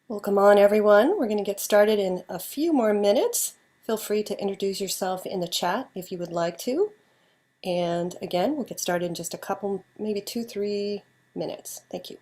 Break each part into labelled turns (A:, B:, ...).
A: Welcome on, everyone. We're going to get started in a few more minutes. Feel free to introduce yourself in the chat if you would like to. And again, we'll get started in just a couple, maybe 2, 3 minutes. Thank you.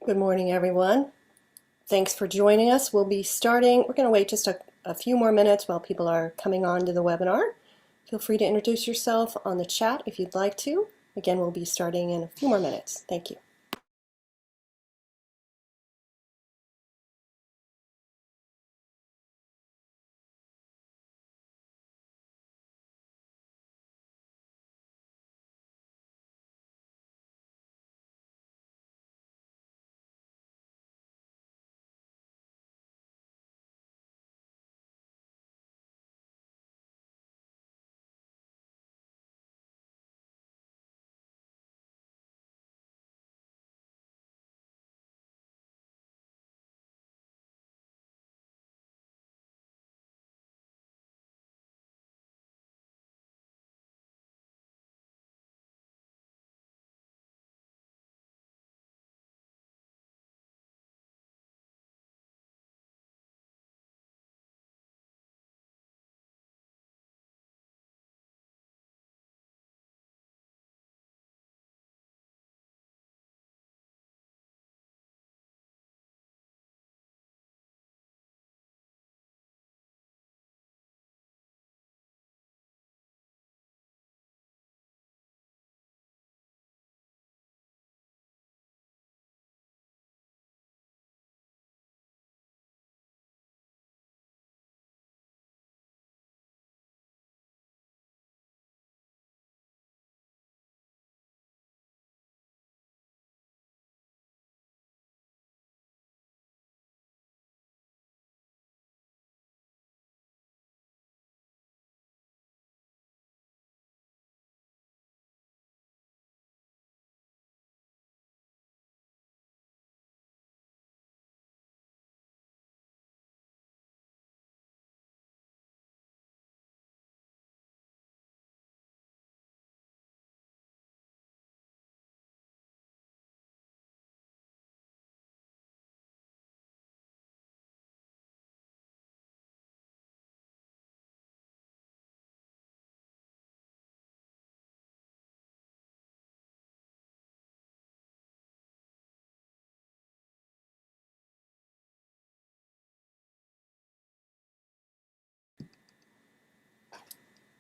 A: Good morning, everyone. Thanks for joining us. We'll be starting. We're going to wait just a few more minutes while people are coming on to the webinar. Feel free to introduce yourself on the chat if you'd like to. Again, we'll be starting in a few more minutes. Thank you.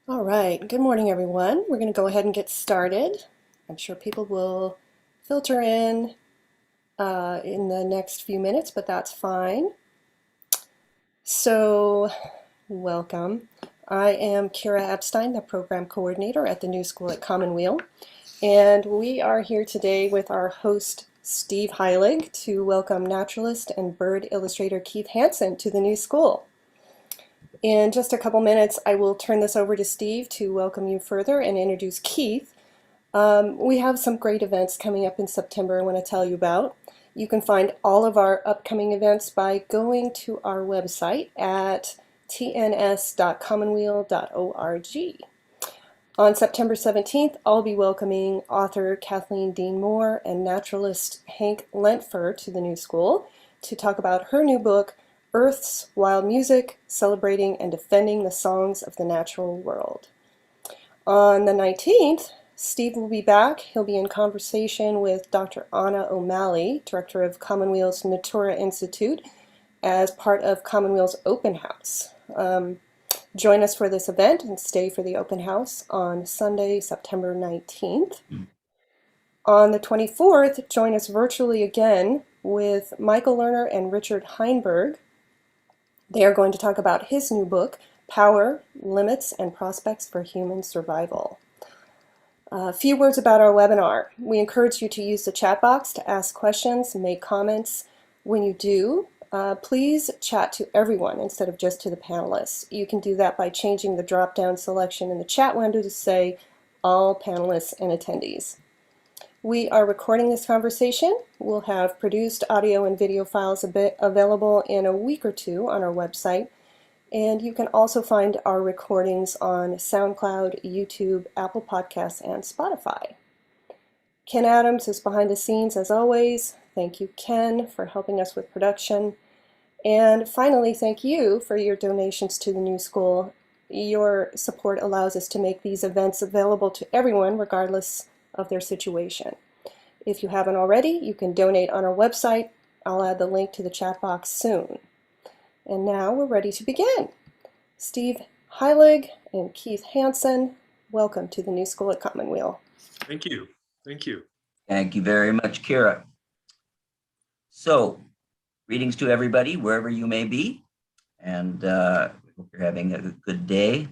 A: All right, good morning, everyone. We're going to go ahead and get started. I'm sure people will filter in the next few minutes, but that's fine. So, welcome. I am Kira Epstein, the program coordinator at the New School at Commonweal, and we are here today with our host, Steve Heilig, to welcome naturalist and bird illustrator Keith Hansen to the new school. In just a couple minutes, I will turn this over to Steve to welcome you further and introduce Keith. We have some great events coming up in September I want to tell you about. You can find all of our upcoming events by going to our website at tns.commonweal.org. On September 17th, I'll be welcoming author Kathleen Dean Moore and naturalist Hank Lentfer to the new school to talk about her new book, Earth's Wild Music, Celebrating and Defending the Songs of the Natural World. On the 19th, Steve will be back. He'll be in conversation with Dr. Anna O'Malley, director of Commonweal's Natura Institute, as part of Commonweal's Open House. Join us for this event and stay for the open house on Sunday, September 19th. On the 24th, join us virtually again with Michael Lerner and Richard Heinberg. They are going to talk about his new book, Power, Limits, and Prospects for Human Survival. A few words about our webinar. We encourage you to use the chat box to ask questions and make comments. When you do, please chat to everyone instead of just to the panelists. You can do that by changing the drop-down selection in the chat window to say all panelists and attendees. We are recording this conversation. We'll have produced audio and video files available in a week or two on our website. And you can also find our recordings on SoundCloud, YouTube, Apple Podcasts, and Spotify. Ken Adams is behind the scenes as always. Thank you, Ken, for helping us with production. And finally, thank you for your donations to the new school. Your support allows us to make these events available to everyone, regardless of their situation. If you haven't already, you can donate on our website. I'll add the link to the chat box soon. And now we're ready to begin. Steve Heilig and Keith Hansen, welcome to the new school at Commonweal.
B: Thank you. Thank you.
C: Thank you very much, Kira. So, greetings to everybody, wherever you may be, and we hope you're having a good day.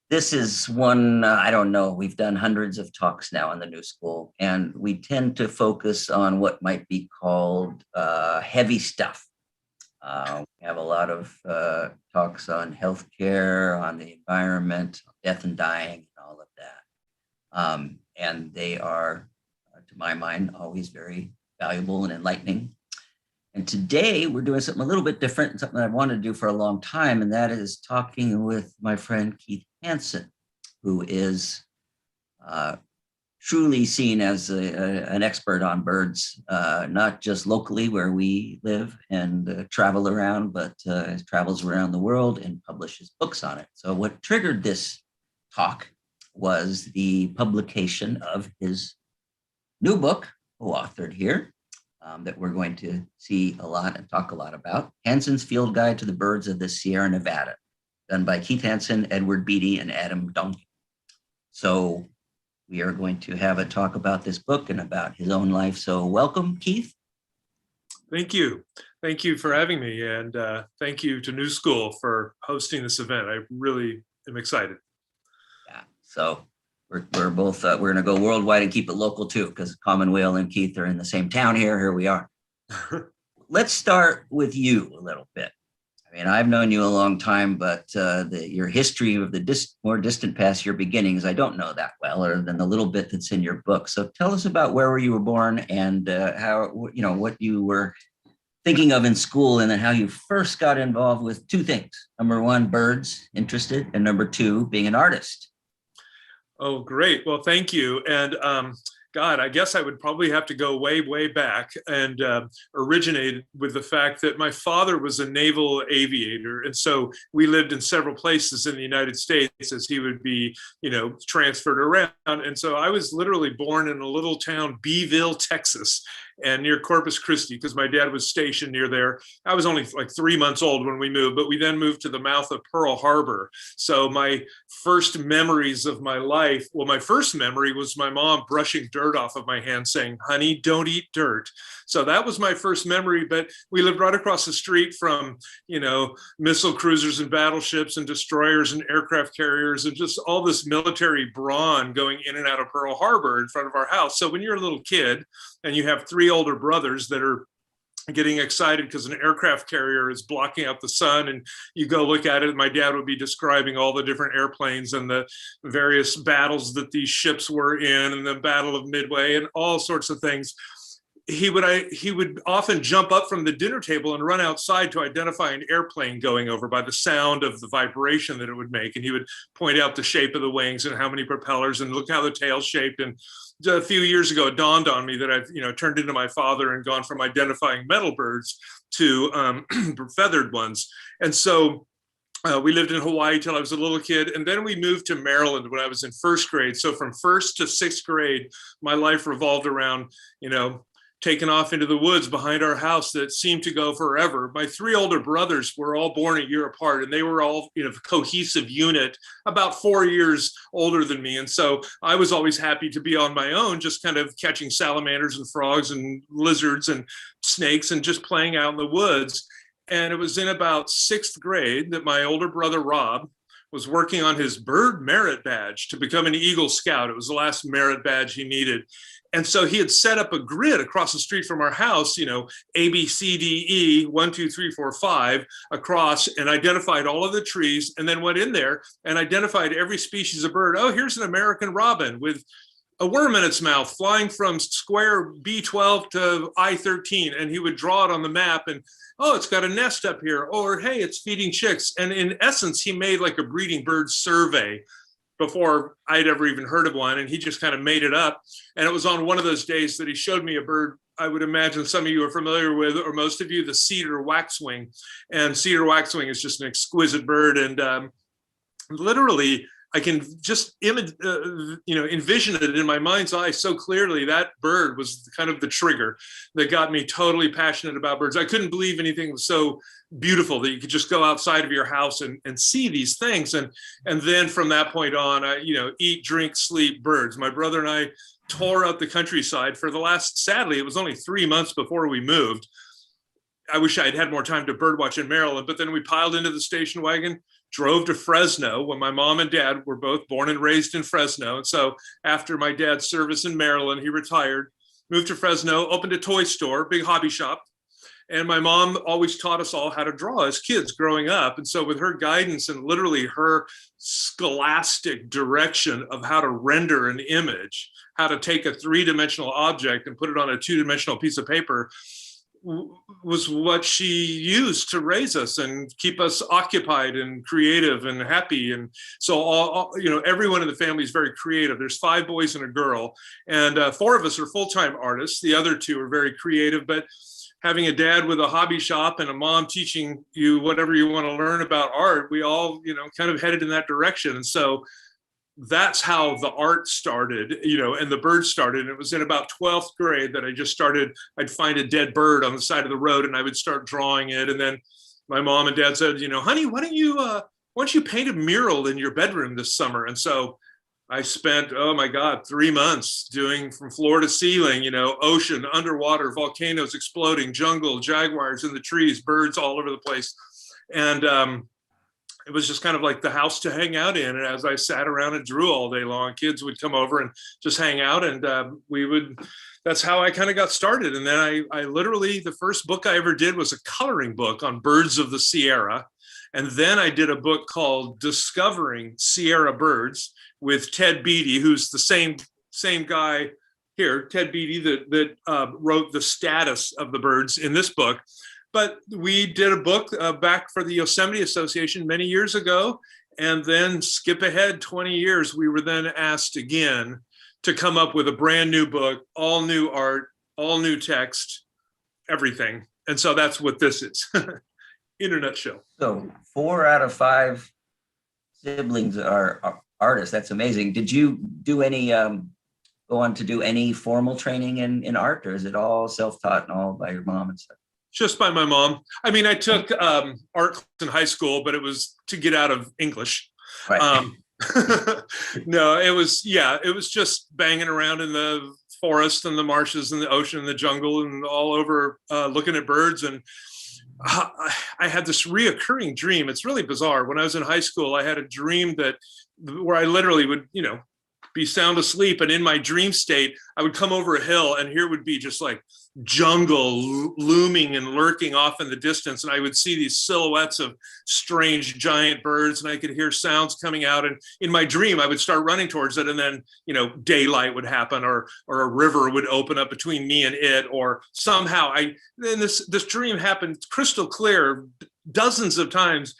C: This is one, I don't know, we've done hundreds of talks now in the new school, and we tend to focus on what might be called heavy stuff. We have a lot of talks on healthcare, on the environment, death and dying, and all of that. And they are, to my mind, always very valuable and enlightening. And today we're doing something a little bit different, something I've wanted to do for a long time, and that is talking with my friend Keith Hansen, who is truly seen as an expert on birds, not just locally where we live and travel around, but travels around the world and publishes books on it. So what triggered this talk was the publication of his new book, co-authored here, that we're going to see a lot and talk a lot about, Hansen's Field Guide to the Birds of the Sierra Nevada, done by Keith Hansen, Edward Beatty, and Adam Duncan. So we are going to have a talk about this book and about his own life. So welcome, Keith.
B: Thank you. Thank you for having me. And thank you to New School for hosting this event. I really am excited.
C: Yeah, so we're both, we're going to go worldwide and keep it local too, because Commonweal and Keith are in the same town here. Here we are. Let's start with you a little bit. I mean, I've known you a long time, but your history of the more distant past, your beginnings, I don't know that well, other than the little bit that's in your book. So tell us about where you were born and how, what you were thinking of in school, and then how you first got involved with two things. Number one, birds, interested, and number two, being an artist.
B: Oh, great. Well, thank you. And God, I guess I would probably have to go way, way back, and originated with the fact that my father was a naval aviator. And so we lived in several places in the United States as he would be, transferred around. And so I was literally born in a little town, Beeville, Texas, and near Corpus Christi, because my dad was stationed near there. I was only like 3 months old when we moved, but we then moved to the mouth of Pearl Harbor. So my first memories of my life, well, my first memory was my mom brushing dirt off of my hand saying, "Honey, don't eat dirt." So that was my first memory, but we lived right across the street from, missile cruisers and battleships and destroyers and aircraft carriers and just all this military brawn going in and out of Pearl Harbor in front of our house. So when you're a little kid and you have 3 older brothers that are getting excited because an aircraft carrier is blocking out the sun, and you go look at it, my dad would be describing all the different airplanes and the various battles that these ships were in, and the Battle of Midway and all sorts of things. He would often jump up from the dinner table and run outside to identify an airplane going over by the sound of the vibration that it would make. And he would point out the shape of the wings and how many propellers and look how the tail's shaped. And a few years ago, it dawned on me that I've, turned into my father and gone from identifying metal birds to feathered ones. And so we lived in Hawaii till I was a little kid, and then we moved to Maryland when I was in first grade. So from first to sixth grade, my life revolved around, taken off into the woods behind our house that seemed to go forever. My 3 older brothers were all born a year apart, and they were all a cohesive unit, about 4 years older than me. And so I was always happy to be on my own, just kind of catching salamanders and frogs and lizards and snakes and just playing out in the woods. And it was in about 6th grade that my older brother, Rob, was working on his bird merit badge to become an Eagle Scout. It was the last merit badge he needed. And so he had set up a grid across the street from our house, A, B, C, D, E, 1, 2, 3, 4, 5 across, and identified all of the trees, and then went in there and identified every species of bird. Oh, here's an American robin with a worm in its mouth flying from square B12 to I13. And he would draw it on the map and, oh, it's got a nest up here. Or, hey, it's feeding chicks. And in essence, he made like a breeding bird survey before I'd ever even heard of one. And he just kind of made it up. And it was on one of those days that he showed me a bird I would imagine some of you are familiar with, or most of you, the cedar waxwing. And cedar waxwing is just an exquisite bird. And literally, I can just envision it in my mind's eye so clearly. That bird was kind of the trigger that got me totally passionate about birds. I couldn't believe anything was so beautiful that you could just go outside of your house and see these things. And then from that point on, I eat, drink, sleep, birds. My brother and I tore out the countryside for the last, sadly, it was only 3 months before we moved. I wish I had had more time to birdwatch in Maryland, but then we piled into the station wagon, drove to Fresno when my mom and dad were both born and raised in Fresno. And so after my dad's service in Maryland, he retired, moved to Fresno, opened a toy store, big hobby shop. And my mom always taught us all how to draw as kids growing up. And so with her guidance and literally her scholastic direction of how to render an image, how to take a 3-dimensional object and put it on a 2-dimensional piece of paper, was what she used to raise us and keep us occupied and creative and happy. And so everyone in the family is very creative. There's 5 boys and a girl, and 4 of us are full-time artists. The other 2 are very creative, but having a dad with a hobby shop and a mom teaching you whatever you want to learn about art, we all kind of headed in that direction. And so that's how the art started, and the birds started. And it was in about 12th grade that I just started. I'd find a dead bird on the side of the road and I would start drawing it. And then my mom and dad said, honey, why don't you paint a mural in your bedroom this summer? And so I spent, 3 months doing from floor to ceiling, ocean, underwater, volcanoes exploding, jungle, jaguars in the trees, birds all over the place. And it was just kind of like the house to hang out in. And as I sat around and drew all day long, kids would come over and just hang out. And that's how I kind of got started. And then I literally, the first book I ever did was a coloring book on birds of the Sierra. And then I did a book called Discovering Sierra Birds with Ted Beatty, who's the same guy here, Ted Beatty, that wrote the status of the birds in this book. But we did a book back for the Yosemite Association many years ago, and then skip ahead 20 years, we were then asked again to come up with a brand new book, all new art, all new text, everything. And so that's what this is in a nutshell.
C: So 4 out of 5 siblings are artists. That's amazing. Did you do any, go on to do any formal training in art, or is it all self-taught and all by your mom and stuff?
B: Just by my mom. I mean, I took art class in high school, but it was to get out of English.
C: Right.
B: No, it was just banging around in the forest and the marshes and the ocean and the jungle and all over looking at birds. And I had this reoccurring dream. It's really bizarre. When I was in high school, I had a dream where I literally would, be sound asleep. And in my dream state, I would come over a hill and here would be just like jungle looming and lurking off in the distance. And I would see these silhouettes of strange giant birds and I could hear sounds coming out. And in my dream, I would start running towards it. And then, daylight would happen or a river would open up between me and it, or somehow this dream happened crystal clear dozens of times.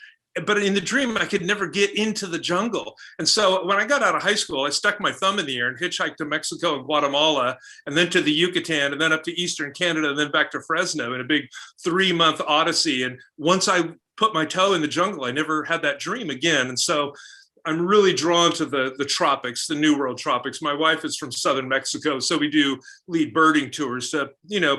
B: But in the dream, I could never get into the jungle. And so when I got out of high school, I stuck my thumb in the air and hitchhiked to Mexico and Guatemala, and then to the Yucatan, and then up to Eastern Canada, and then back to Fresno in a big 3-month odyssey. And once I put my toe in the jungle, I never had that dream again. And so I'm really drawn to the tropics, the New World tropics. My wife is from Southern Mexico, so we do lead birding tours to,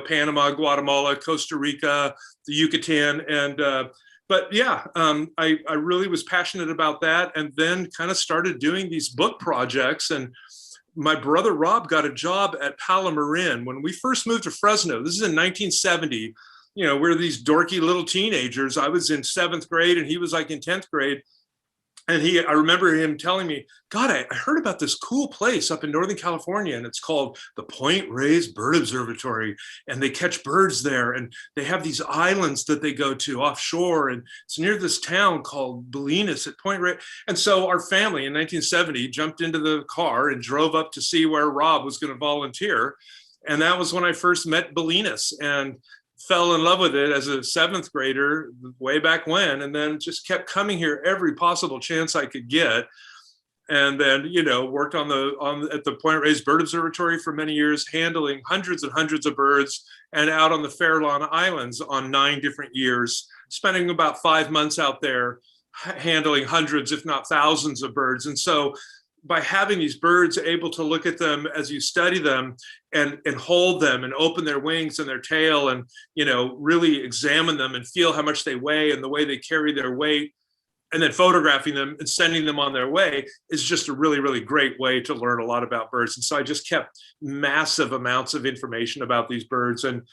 B: Panama, Guatemala, Costa Rica, the Yucatan, and but yeah, I really was passionate about that, and then kind of started doing these book projects. And my brother Rob got a job at Palomar when we first moved to Fresno. This is in 1970. We're these dorky little teenagers. I was in 7th grade and he was like in 10th grade. And I remember him telling me, God, I heard about this cool place up in Northern California, and it's called the Point Reyes Bird Observatory. And they catch birds there, and they have these islands that they go to offshore. And it's near this town called Bolinas at Point Reyes. And so our family in 1970 jumped into the car and drove up to see where Rob was going to volunteer. And that was when I first met Bolinas and fell in love with it as a 7th grader way back when, and then just kept coming here every possible chance I could get. And then, worked at the Point Reyes Bird Observatory for many years, handling hundreds and hundreds of birds, and out on the Farallon Islands on 9 different years, spending about 5 months out there handling hundreds, if not thousands of birds. And so by having these birds, able to look at them as you study them and hold them and open their wings and their tail and, really examine them and feel how much they weigh and the way they carry their weight, and then photographing them and sending them on their way is just a really, really great way to learn a lot about birds. And so I just kept massive amounts of information about these birds. And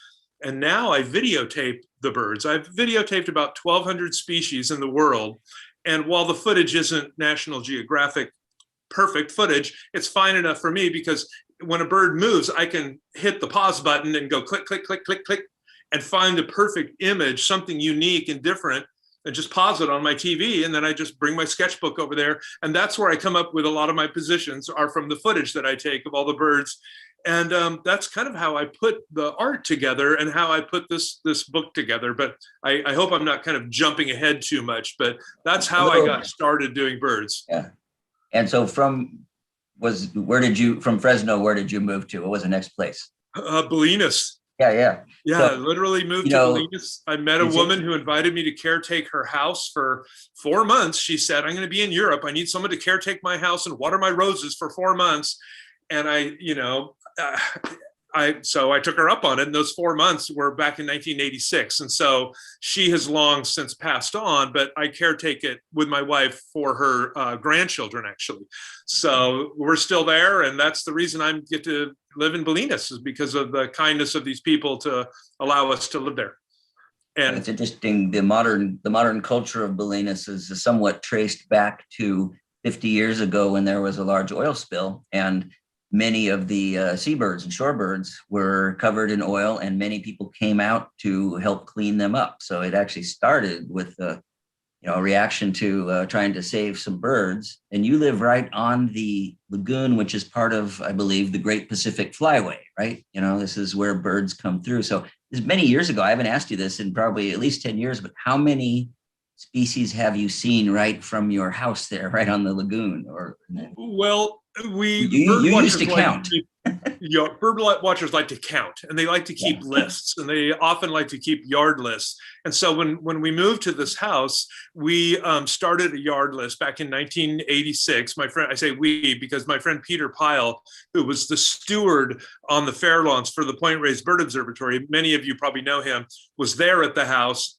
B: now I videotape the birds. I've videotaped about 1,200 species in the world. And while the footage isn't National Geographic perfect footage, it's fine enough for me, because when a bird moves, I can hit the pause button and go click, click, click, click, click, and find the perfect image, something unique and different, and just pause it on my TV. And then I just bring my sketchbook over there. And that's where I come up with a lot of my positions are from the footage that I take of all the birds. And that's kind of how I put the art together and how I put this book together. But I hope I'm not kind of jumping ahead too much, but that's how I got started doing birds.
C: Yeah. And so from Fresno, where did you move to? What was the next place?
B: Bolinas.
C: Yeah.
B: Yeah,
C: So,
B: I literally moved to Bolinas. I met a woman who invited me to caretake her house for 4 months. She said, I'm going to be in Europe. I need someone to caretake my house and water my roses for 4 months. And so I took her up on it, and those 4 months were back in 1986. And so she has long since passed on, but I caretake it with my wife for her grandchildren, actually. So we're still there, and that's the reason I get to live in Bolinas, is because of the kindness of these people to allow us to live there. And
C: it's interesting. The modern culture of Bolinas is somewhat traced back to 50 years ago when there was a large oil spill, and many of the seabirds and shorebirds were covered in oil, and many people came out to help clean them up. So it actually started with a reaction to trying to save some birds. And you live right on the lagoon, which is part of, I believe, the Great Pacific Flyway, right? This is where birds come through. So this many years ago, I haven't asked you this in probably at least 10 years, but how many species have you seen right from your house there, right on the lagoon?
B: Well, Bird
C: You used
B: watchers
C: to count.
B: bird watchers like to count, and they like to keep lists, and they often like to keep yard lists. And so when we moved to this house, we started a yard list back in 1986. I say we because my friend Peter Pyle, who was the steward on the fair lawns for the Point Reyes Bird Observatory, many of you probably know him, was there at the house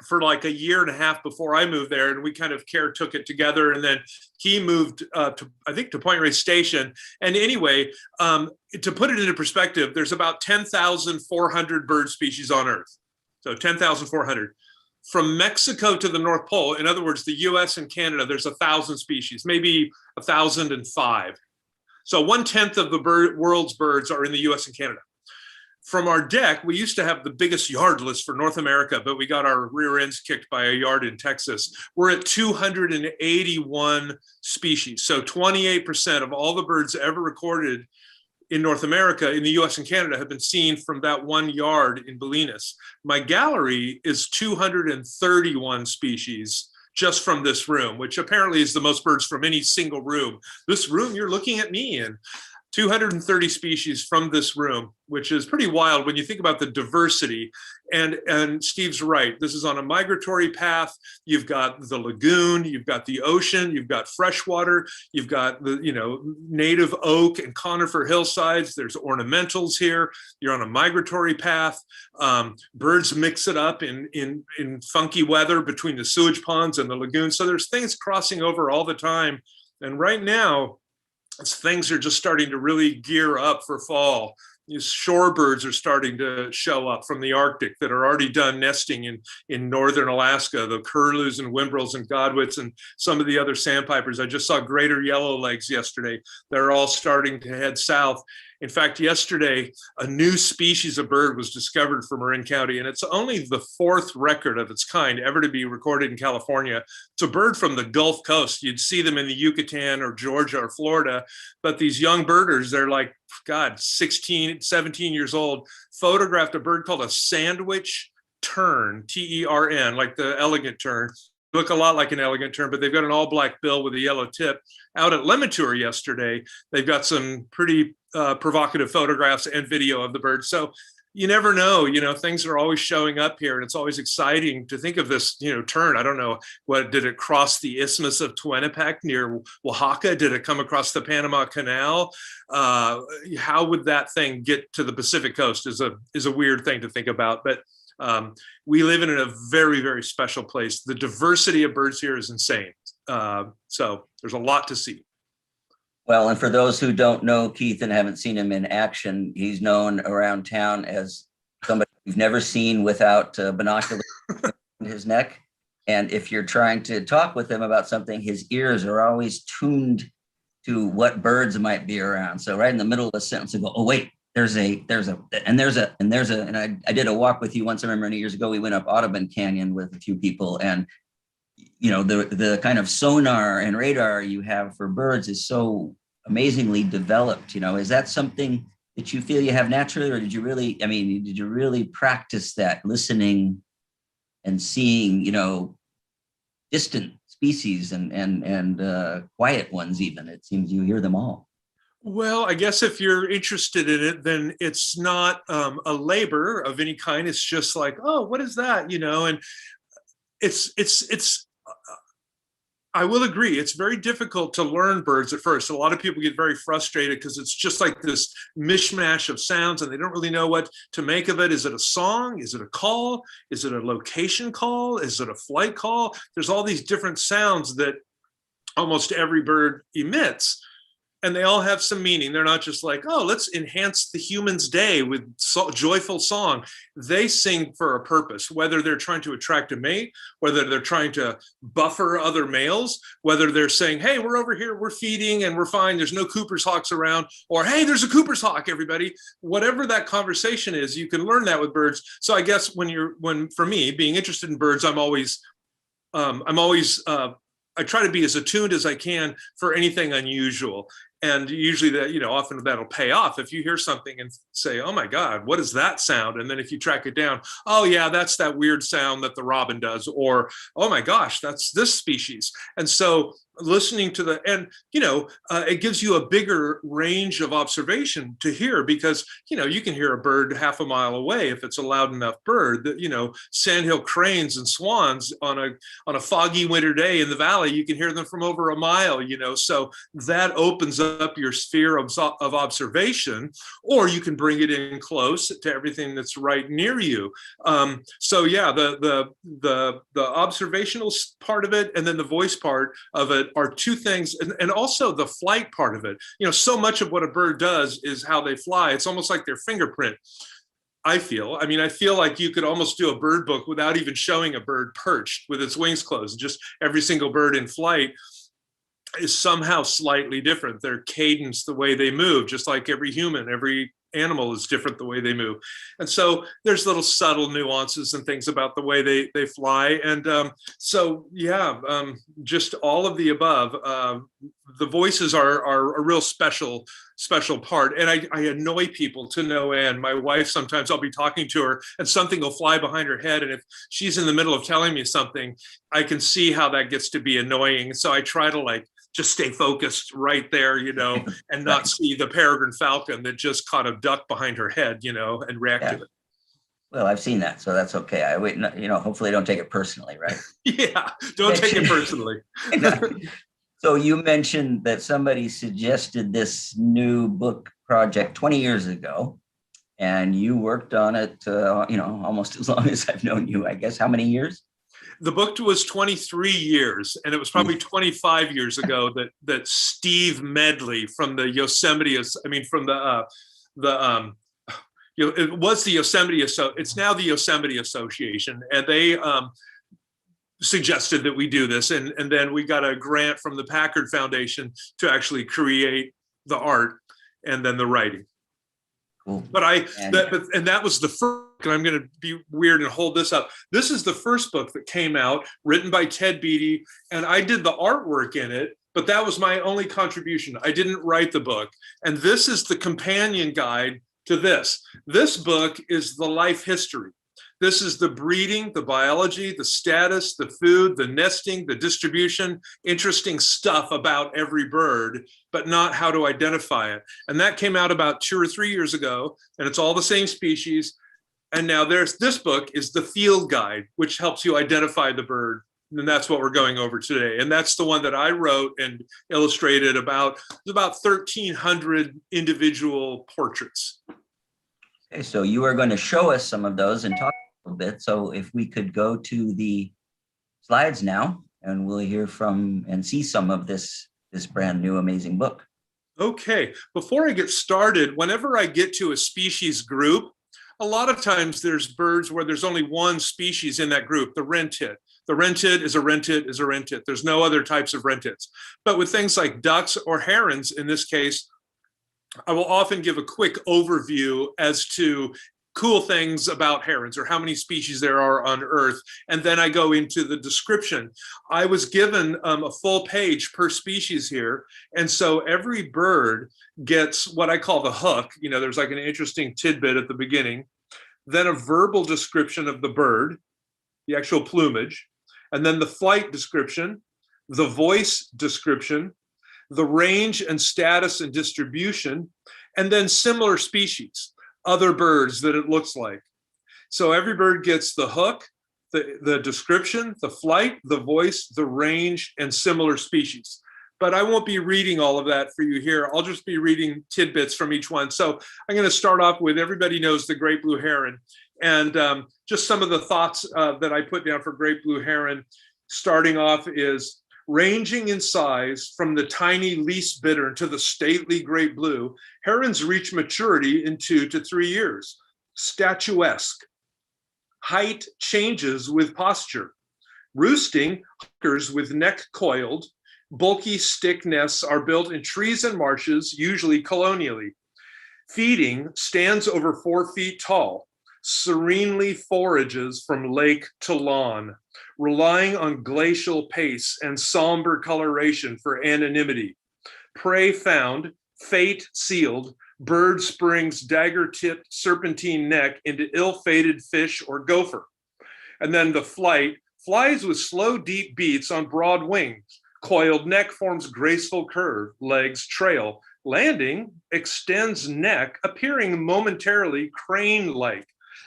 B: for like a year and a half before I moved there, and we kind of took it together. And then he moved to Point Reyes Station. And anyway, to put it into perspective, there's about 10,400 bird species on Earth. So 10,400. From Mexico to the North Pole, in other words, the US and Canada, there's 1,000 species, maybe 1,005. So 1/10 of the world's birds are in the US and Canada. From our deck, we used to have the biggest yard list for North America, but we got our rear ends kicked by a yard in Texas. We're at 281 species. So 28% of all the birds ever recorded in North America, in the US and Canada, have been seen from that one yard in Bolinas. My gallery is 231 species just from this room, which apparently is the most birds from any single room. This room you're looking at me in. 230 species from this room, which is pretty wild when you think about the diversity. And Steve's right. This is on a migratory path. You've got the lagoon, you've got the ocean, you've got freshwater, you've got the native oak and conifer hillsides. There's ornamentals here. You're on a migratory path. Birds mix it up in funky weather between the sewage ponds and the lagoon. So there's things crossing over all the time. And right now, things are just starting to really gear up for fall. These shorebirds are starting to show up from the Arctic that are already done nesting in northern Alaska, the curlews and whimbrels and godwits and some of the other sandpipers. I just saw greater yellowlegs yesterday. They're all starting to head south. In fact, yesterday, a new species of bird was discovered for Marin County, and it's only the 4th record of its kind ever to be recorded in California. It's a bird from the Gulf Coast. You'd see them in the Yucatan or Georgia or Florida, but these young birders, they're like, 16, 17 years old, photographed a bird called a sandwich tern, T-E-R-N, like the elegant tern. Look a lot like an elegant tern, but they've got an all-black bill with a yellow tip. Out at Lemon Tour yesterday, they've got some pretty provocative photographs and video of the bird. So you never know, things are always showing up here, and it's always exciting to think of this, tern. I don't know, did it cross the Isthmus of Tehuantepec near Oaxaca? Did it come across the Panama Canal? How would that thing get to the Pacific coast is a weird thing to think about, but we live in a very, very special place. The diversity of birds here is insane. So there's a lot to see.
C: Well, and for those who don't know Keith and haven't seen him in action, he's known around town as somebody you've never seen without binoculars in his neck. And if you're trying to talk with him about something, his ears are always tuned to what birds might be around. So right in the middle of a sentence, he'll go, "Oh, wait, and I did a walk with you once. I remember many years ago, we went up Audubon Canyon with a few people, and the kind of sonar and radar you have for birds is so amazingly developed. Is that something that you feel you have naturally, or did you really practice that, listening and seeing, distant species and quiet ones even? It seems you hear them all.
B: Well, I guess if you're interested in it, then it's not a labor of any kind. It's just like, oh, what is that? And it's I will agree. It's very difficult to learn birds at first. A lot of people get very frustrated because it's just like this mishmash of sounds and they don't really know what to make of it. Is it a song? Is it a call? Is it a location call? Is it a flight call? There's all these different sounds that almost every bird emits. And they all have some meaning. They're not just like, oh, let's enhance the human's day with joyful song. They sing for a purpose, whether they're trying to attract a mate, whether they're trying to buffer other males, whether they're saying, hey, we're over here, we're feeding and we're fine, there's no Cooper's hawks around, or hey, there's a Cooper's hawk, everybody. Whatever that conversation is, you can learn that with birds. So I guess for me, being interested in birds, I try to be as attuned as I can for anything unusual. And usually that, often that'll pay off if you hear something and say, oh my God, what is that sound? And then if you track it down, oh yeah, that's that weird sound that the robin does, or, oh my gosh, that's this species. And so listening to it gives you a bigger range of observation to hear, because you can hear a bird half a mile away if it's a loud enough bird. That sandhill cranes and swans on a foggy winter day in the valley, you can hear them from over a mile. So that opens up your sphere of observation, or you can bring it in close to everything that's right near you. So yeah, the observational part of it and then the voice part of it are two things, and also the flight part of it. So much of what a bird does is how they fly. It's almost like their fingerprint. I feel like you could almost do a bird book without even showing a bird perched with its wings closed. Just every single bird in flight is somehow slightly different. Their cadence, the way they move, just like every human, every animal is different the way they move. And so there's little subtle nuances and things about the way they fly. And just all of the above. The voices are a real special part. And I annoy people to no end. My wife, sometimes I'll be talking to her and something will fly behind her head. And if she's in the middle of telling me something, I can see how that gets to be annoying. So I try to just stay focused right there, and not see the peregrine falcon that just caught a duck behind her head, and react to it.
C: Well, I've seen that, so that's okay. I wait, hopefully don't take it personally, right?
B: Yeah, don't take it personally.
C: So you mentioned that somebody suggested this new book project 20 years ago, and you worked on it, almost as long as I've known you, I guess. How many years?
B: The book was 23 years, and it was probably 25 years ago that Steve Medley from the Yosemite, it was the Yosemite, it's now the Yosemite Association, and they suggested that we do this, and then we got a grant from the Packard Foundation to actually create the art and then the writing. Cool. But that was the first, and I'm going to be weird and hold this up. This is the first book that came out, written by Ted Beatty, and I did the artwork in it, but that was my only contribution. I didn't write the book. And this is the companion guide to this. This book is the life history. This is the breeding, the biology, the status, the food, the nesting, the distribution, interesting stuff about every bird, but not how to identify it. And that came out about 2 or 3 years ago, and it's all the same species. And now this book is the field guide, which helps you identify the bird. And that's what we're going over today. And that's the one that I wrote and illustrated about 1,300 individual portraits.
C: Okay, so you are going to show us some of those and talk a little bit. So if we could go to the slides now, and we'll hear from and see some of this brand new amazing book. Okay,
B: before I get started, whenever I get to a species group, a lot of times there's birds where there's only one species in that group, the wren-tit. The wren-tit is a wren-tit is a wren-tit. There's no other types of wren-tits. But with things like ducks or herons, in this case, I will often give a quick overview as to cool things about herons or how many species there are on Earth. And then I go into the description. I was given a full page per species here. And so every bird gets what I call the hook. There's like an interesting tidbit at the beginning, then a verbal description of the bird, the actual plumage, and then the flight description, the voice description, the range and status and distribution, and then similar species, other birds that it looks like. So every bird gets the hook, the description, the flight, the voice, the range, and similar species. But I won't be reading all of that for you here. I'll just be reading tidbits from each one. So I'm going to start off with, everybody knows the great blue heron. And just some of the thoughts that I put down for great blue heron, starting off is, ranging in size from the tiny least bittern to the stately great blue, herons reach maturity in 2 to 3 years. Statuesque. Height changes with posture. Roosting occurs with neck coiled. Bulky stick nests are built in trees and marshes, usually colonially. Feeding stands over 4 feet tall. Serenely forages from lake to lawn, relying on glacial pace and somber coloration for anonymity. prey found, fate sealed, bird springs dagger-tipped serpentine neck into ill-fated fish or gopher. And then the flight flies with slow, deep beats on broad wings. Coiled neck forms graceful curve, legs trail. Landing extends neck, appearing momentarily crane-like.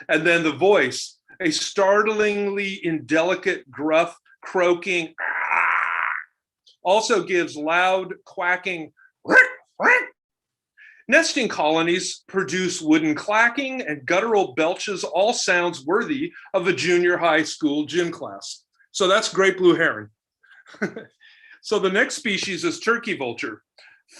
B: And then the voice, a startlingly indelicate, gruff, croaking, also gives loud, quacking, rick, rick. Nesting colonies produce wooden clacking and guttural belches, all sounds worthy of a junior high school gym class. So that's great blue heron. So the next species is turkey vulture.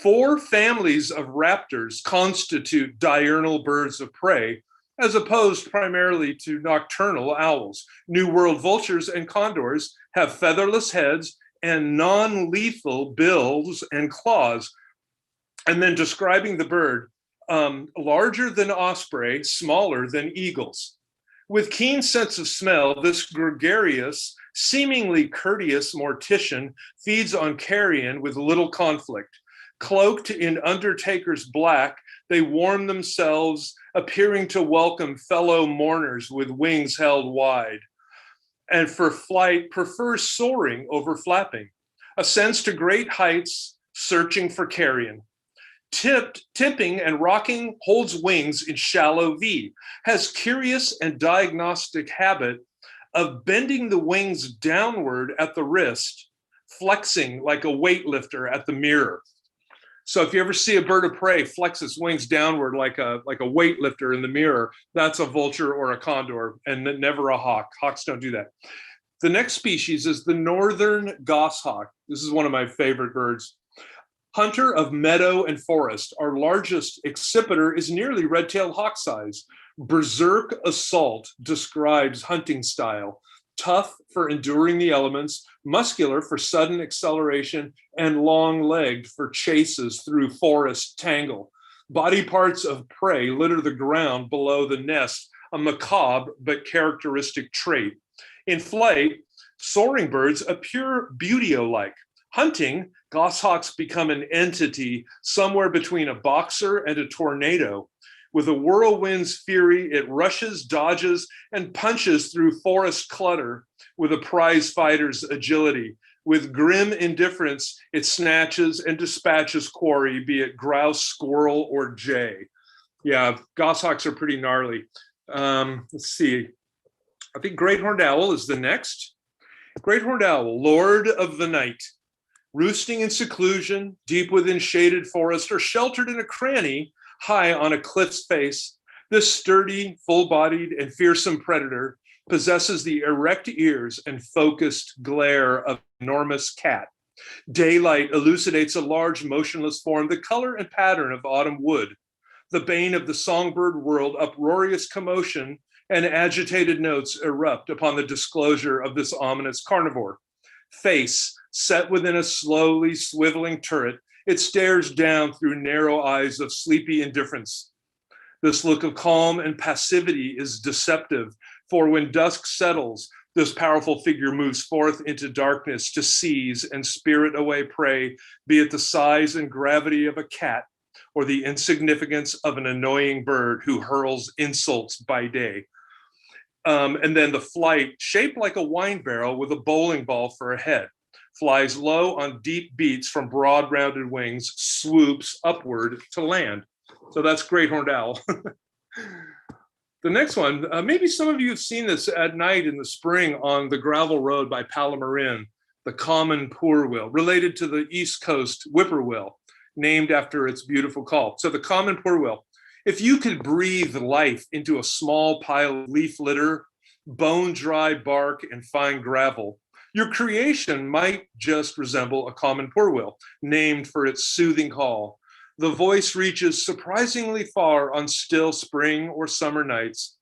B: 4 families of raptors constitute diurnal birds of prey, as opposed primarily to nocturnal owls. New World vultures and condors have featherless heads and non-lethal bills and claws. And then describing the bird, larger than osprey, smaller than eagles. With keen sense of smell, this gregarious, seemingly courteous mortician feeds on carrion with little conflict. Cloaked in undertaker's black, they warm themselves, appearing to welcome fellow mourners with wings held wide. And for flight, prefers soaring over flapping. Ascends to great heights, searching for carrion. Tipping and rocking, holds wings in shallow V, has curious and diagnostic habit of bending the wings downward at the wrist, flexing like a weightlifter at the mirror. So if you ever see a bird of prey flex its wings downward like a weightlifter in the mirror, that's a vulture or a condor, and never a hawk. Hawks don't do that. The next species is the northern goshawk. This is one of my favorite birds. Hunter of meadow and forest, our largest accipiter is nearly red-tailed hawk size. Berserk assault describes hunting style. Tough for enduring the elements, muscular for sudden acceleration, and long-legged for chases through forest tangle. Body parts of prey litter the ground below the nest, a macabre but characteristic trait. In flight, soaring birds appear buteo-like. Hunting, goshawks become an entity somewhere between a boxer and a tornado. With a whirlwind's fury, it rushes, dodges, and punches through forest clutter with a prize fighter's agility. With grim indifference, it snatches and dispatches quarry, be it grouse, squirrel, or jay. Yeah, goshawks are pretty gnarly. Let's see. I think great horned owl is the next. Great horned owl, lord of the night. Roosting in seclusion, deep within shaded forest, or sheltered in a cranny high on a cliff's face, this sturdy, full-bodied, and fearsome predator possesses the erect ears and focused glare of an enormous cat. Daylight elucidates a large, motionless form, the color and pattern of autumn wood. The bane of the songbird world, uproarious commotion and agitated notes erupt upon the disclosure of this ominous carnivore. Face set within a slowly swiveling turret, it stares down through narrow eyes of sleepy indifference. This look of calm and passivity is deceptive, for when dusk settles, this powerful figure moves forth into darkness to seize and spirit away prey, be it the size and gravity of a cat or the insignificance of an annoying bird who hurls insults by day. And then the flight, shaped like a wine barrel with a bowling ball for a head, flies low on deep beats from broad rounded wings, swoops upward to land. So that's great horned owl. The next one, maybe some of you have seen this at night in the spring on the gravel road by Palomar, the common poorwill, related to the East Coast whippoorwill, named after its beautiful call. So the common poorwill. If you could breathe life into a small pile of leaf litter, bone-dry bark, and fine gravel, your creation might just resemble a common poorwill, named for its soothing call. The voice reaches surprisingly far on still spring or summer nights.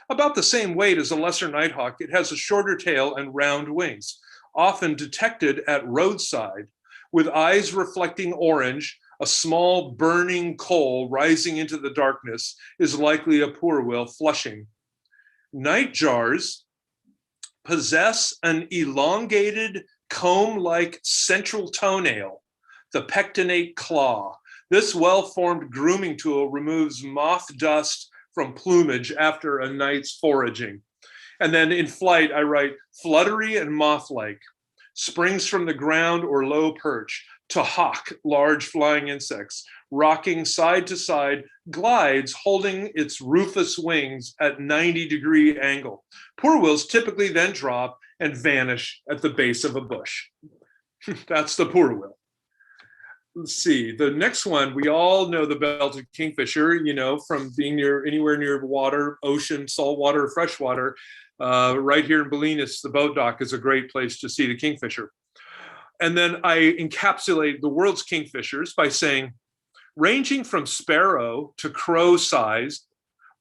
B: About the same weight as a lesser nighthawk, it has a shorter tail and round wings, often detected at roadside. With eyes reflecting orange, a small burning coal rising into the darkness is likely a poorwill flushing. Nightjars possess an elongated comb-like central toenail the pectinate claw. This well-formed grooming tool removes moth dust from plumage after a night's foraging. And then in flight, I write fluttery and moth-like, springs from the ground or low perch, to hawk large flying insects, rocking side to side, glides holding its rufous wings at 90-degree angle. Pourwills typically then drop and vanish at the base of a bush. That's the pourwill. Let's see, the next one, we all know the belted kingfisher, you know, from being anywhere near water, ocean, saltwater, freshwater. Right here in Bolinas, the boat dock is a great place to see the kingfisher. And then I encapsulate the world's kingfishers by saying, ranging from sparrow to crow size,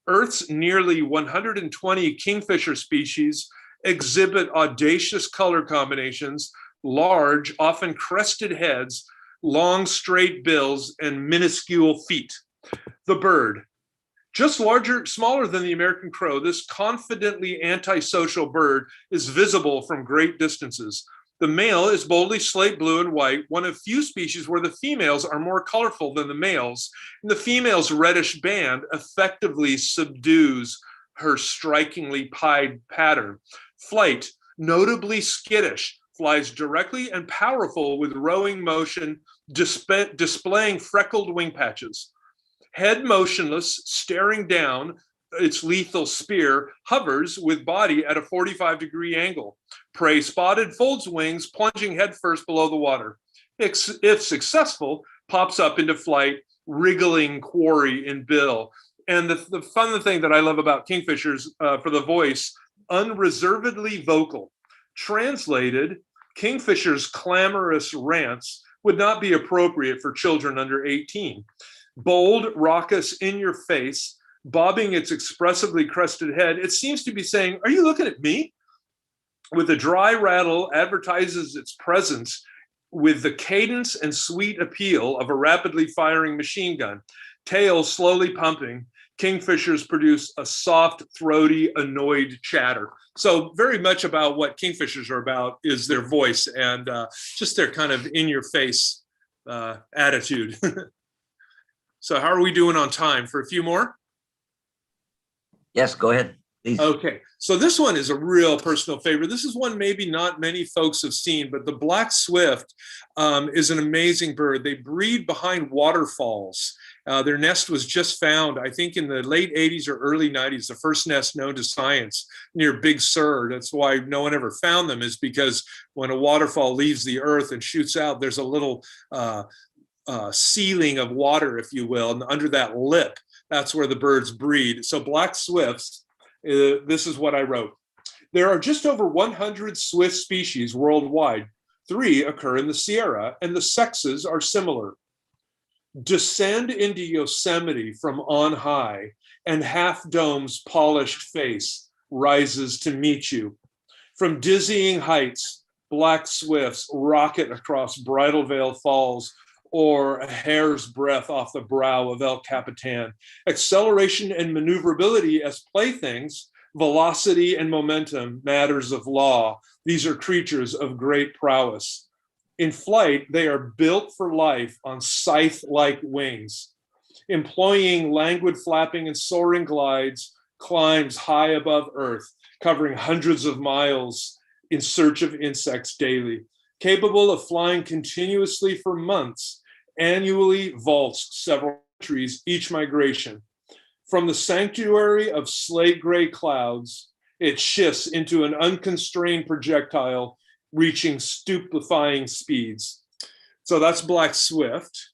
B: Earth's nearly 120 kingfisher species exhibit audacious color combinations, large, often crested heads, long straight bills, and minuscule feet. The bird, just smaller than the American crow, this confidently antisocial bird is visible from great distances. The male is boldly slate blue and white, one of few species where the females are more colorful than the males, and the female's reddish band effectively subdues her strikingly pied pattern. Flight, notably skittish, flies directly and powerful with rowing motion, displaying freckled wing patches. Head motionless, staring down, its lethal spear hovers with body at a 45-degree angle. Prey spotted, folds wings, plunging headfirst below the water. If successful, pops up into flight, wriggling quarry in bill. And the fun thing that I love about kingfishers for the voice, unreservedly vocal. Translated, kingfisher's clamorous rants would not be appropriate for children under 18. Bold, raucous, in your face, bobbing its expressively crested head, it seems to be saying, "Are you looking at me?" With a dry rattle, advertises its presence with the cadence and sweet appeal of a rapidly firing machine gun. Tail slowly pumping, kingfishers produce a soft, throaty, annoyed chatter. So very much about what kingfishers are about is their voice and just their kind of in-your-face attitude. So how are we doing on time? For a few more?
C: Yes, go ahead, please.
B: Okay, so this one is a real personal favorite. This is one maybe not many folks have seen, but the black swift is an amazing bird. They breed behind waterfalls. Their nest was just found, I think, in the late 80s or early 90s, the first nest known to science near Big Sur. That's why no one ever found them, is because when a waterfall leaves the earth and shoots out, there's a little ceiling of water, if you will, and under that lip, that's where the birds breed. So black swifts, this is what I wrote. There are just over 100 swift species worldwide. 3 occur in the Sierra, and the sexes are similar. Descend into Yosemite from on high, and Half Dome's polished face rises to meet you. From dizzying heights, black swifts rocket across Bridal Veil Falls, or a hair's breadth off the brow of El Capitan. Acceleration and maneuverability as playthings, velocity and momentum, matters of law. These are creatures of great prowess. In flight, they are built for life on scythe-like wings. Employing languid flapping and soaring glides, climbs high above earth, covering hundreds of miles in search of insects daily. Capable of flying continuously for months, annually vaults several countries each migration. From the sanctuary of slate gray clouds, it shifts into an unconstrained projectile, reaching stupefying speeds. So that's black swift.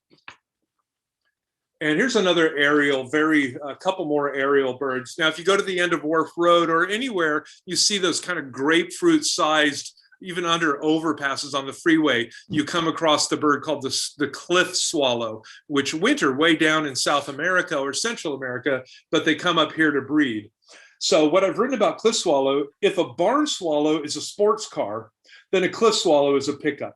B: And here's another aerial, a couple more aerial birds. Now, if you go to the end of Wharf Road or anywhere, you see those kind of grapefruit-sized, even under overpasses on the freeway, you come across the bird called the cliff swallow, which winter way down in South America or Central America, but they come up here to breed. So what I've written about cliff swallow, if a barn swallow is a sports car, then a cliff swallow is a pickup.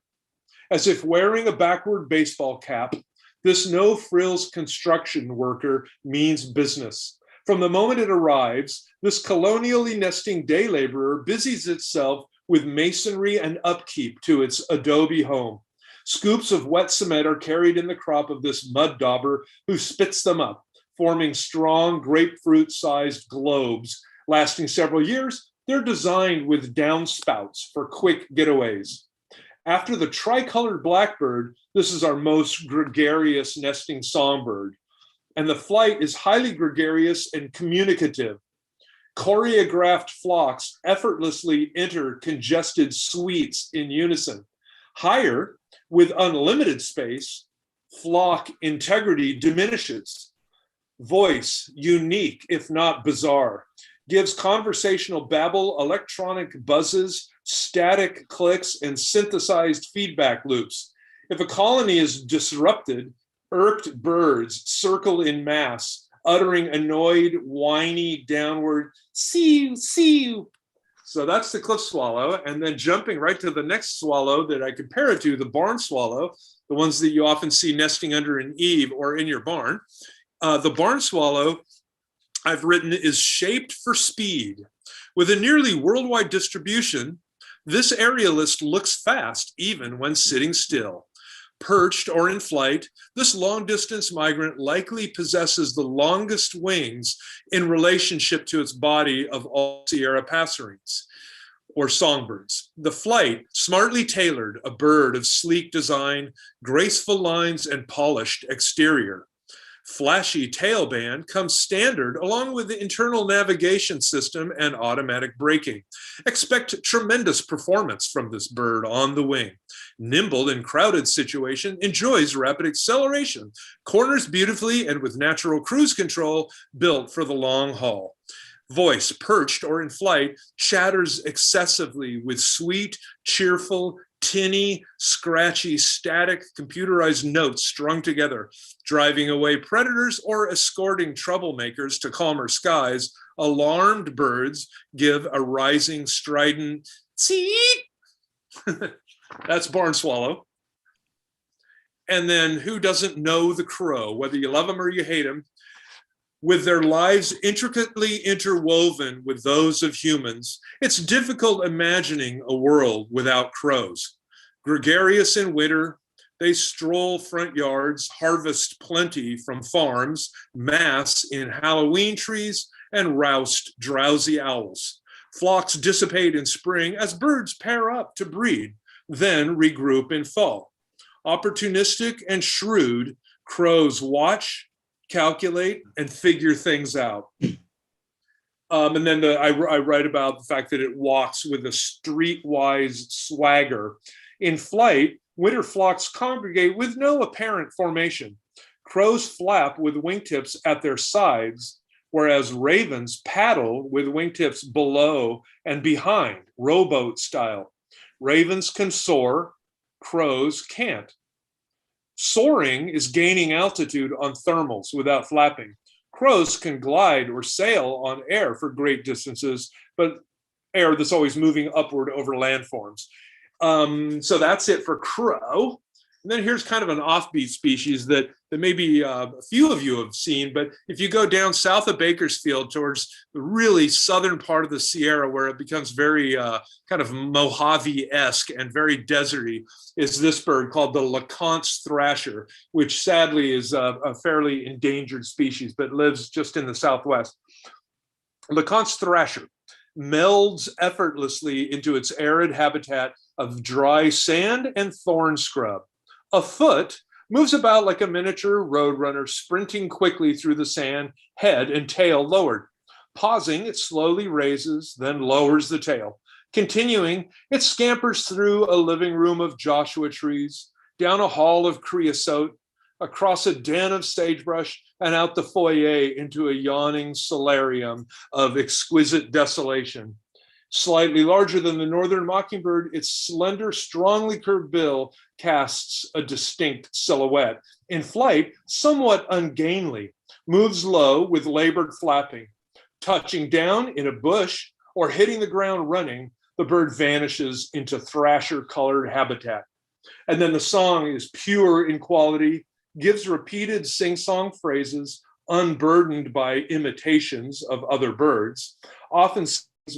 B: As if wearing a backward baseball cap, this no-frills construction worker means business. From the moment it arrives, this colonially nesting day laborer busies itself with masonry and upkeep to its adobe home. Scoops of wet cement are carried in the crop of this mud dauber, who spits them up, forming strong grapefruit-sized globes. Lasting several years, they're designed with downspouts for quick getaways. After the tricolored blackbird, this is our most gregarious nesting songbird. And the flight is highly gregarious and communicative. Choreographed flocks effortlessly enter congested suites in unison. Higher, with unlimited space, flock integrity diminishes. Voice, unique if not bizarre, gives conversational babble, electronic buzzes, static clicks, and synthesized feedback loops. If a colony is disrupted, irked birds circle in mass, uttering annoyed, whiny, downward, see you, see you. So that's the cliff swallow. And then jumping right to the next swallow that I compare it to, the barn swallow, the ones that you often see nesting under an eave or in your barn. The barn swallow, I've written, is shaped for speed. With a nearly worldwide distribution, this aerialist looks fast even when sitting still. Perched or in flight, this long-distance migrant likely possesses the longest wings in relationship to its body of all Sierra passerines, or songbirds. The flight, smartly tailored, a bird of sleek design, graceful lines, and polished exterior. Flashy tail band comes standard along with the internal navigation system and automatic braking. Expect tremendous performance from this bird on the wing. Nimble in crowded situation, enjoys rapid acceleration, corners beautifully and with natural cruise control, built for the long haul. Voice, perched or in flight, chatters excessively with sweet, cheerful, tinny, scratchy, static, computerized notes strung together, driving away predators or escorting troublemakers to calmer skies. Alarmed birds give a rising, strident "tseet." That's barn swallow. And then who doesn't know the crow, whether you love them or you hate them? With their lives intricately interwoven with those of humans, it's difficult imagining a world without crows. Gregarious in winter, they stroll front yards, harvest plenty from farms, mass in Halloween trees, and roust drowsy owls. Flocks dissipate in spring as birds pair up to breed, then regroup in fall. Opportunistic and shrewd, crows watch, calculate, and figure things out. And then I write about the fact that it walks with a streetwise swagger. In flight, winter flocks congregate with no apparent formation. Crows flap with wingtips at their sides, whereas ravens paddle with wingtips below and behind, rowboat style. Ravens can soar, crows can't. Soaring is gaining altitude on thermals without flapping. Crows can glide or sail on air for great distances, but air that's always moving upward over landforms. So that's it for crow. And then here's kind of an offbeat species that maybe a few of you have seen, but if you go down south of Bakersfield towards the really southern part of the Sierra, where it becomes very kind of Mojave-esque and very deserty, is this bird called the LeConte's thrasher, which sadly is a fairly endangered species, but lives just in the Southwest. LeConte's thrasher melds effortlessly into its arid habitat of dry sand and thorn scrub. Afoot, moves about like a miniature roadrunner, sprinting quickly through the sand, head and tail lowered. Pausing, it slowly raises, then lowers the tail. Continuing, it scampers through a living room of Joshua trees, down a hall of creosote, across a den of sagebrush, and out the foyer into a yawning solarium of exquisite desolation. Slightly larger than the northern mockingbird, its slender, strongly curved bill casts a distinct silhouette. In flight, somewhat ungainly, moves low with labored flapping. Touching down in a bush or hitting the ground running, the bird vanishes into thrasher-colored habitat. And then the song is pure in quality, gives repeated sing-song phrases, unburdened by imitations of other birds, often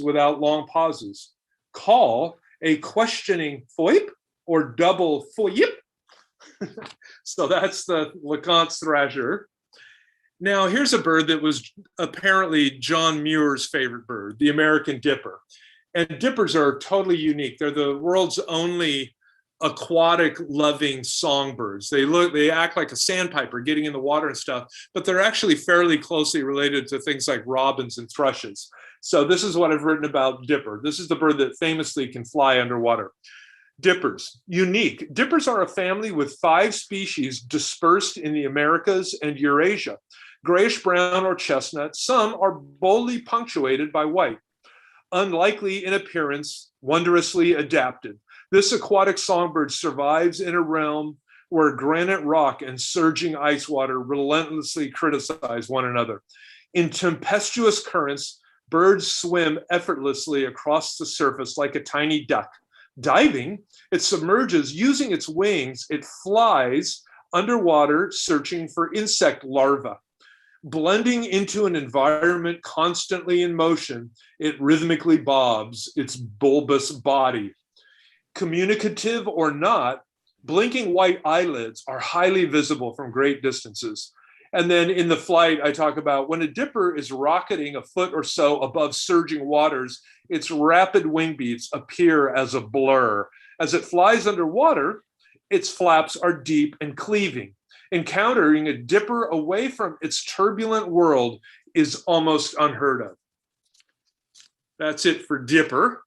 B: without long pauses. Call a questioning foip or double foyip So that's the LeConte's thrasher. Now, here's a bird that was apparently John Muir's favorite bird, the American dipper. And dippers are totally unique. They're the world's only aquatic loving songbirds. They act like a sandpiper getting in the water and stuff, but they're actually fairly closely related to things like robins and thrushes. So this is what I've written about dipper. This is the bird that famously can fly underwater. Dippers, unique. Dippers are a family with 5 species dispersed in the Americas and Eurasia. Grayish brown or chestnut, some are boldly punctuated by white. Unlikely in appearance, wondrously adapted. This aquatic songbird survives in a realm where granite rock and surging ice water relentlessly criticize one another. In tempestuous currents, birds swim effortlessly across the surface like a tiny duck. Diving, it submerges using its wings. It flies underwater searching for insect larvae. Blending into an environment constantly in motion, it rhythmically bobs its bulbous body. Communicative or not, blinking white eyelids are highly visible from great distances. And then in the flight, I talk about when a dipper is rocketing a foot or so above surging waters, its rapid wing beats appear as a blur. As it flies underwater, its flaps are deep and cleaving. Encountering a dipper away from its turbulent world is almost unheard of. That's it for dipper.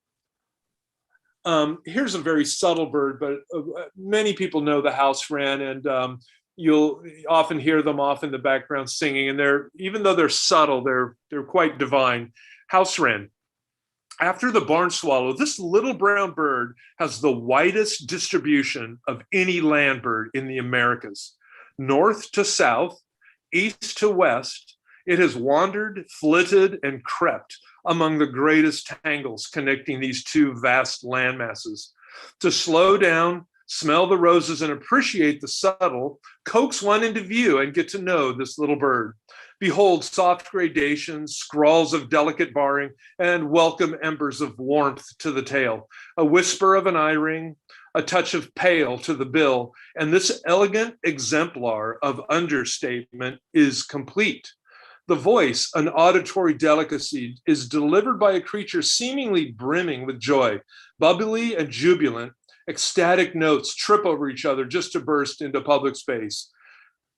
B: Here's a very subtle bird, but many people know the house wren, and you'll often hear them off in the background singing, and even though they're subtle, they're quite divine. House wren. After the barn swallow, this little brown bird has the widest distribution of any land bird in the Americas. North to south, east to west, it has wandered, flitted, and crept among the greatest tangles connecting these 2 vast land masses. To slow down, smell the roses, and appreciate the subtle, coax one into view and get to know this little bird. Behold soft gradations, scrawls of delicate barring, and welcome embers of warmth to the tail, a whisper of an eye ring, a touch of pale to the bill, and this elegant exemplar of understatement is complete. The voice, an auditory delicacy, is delivered by a creature seemingly brimming with joy. Bubbly and jubilant, ecstatic notes trip over each other just to burst into public space.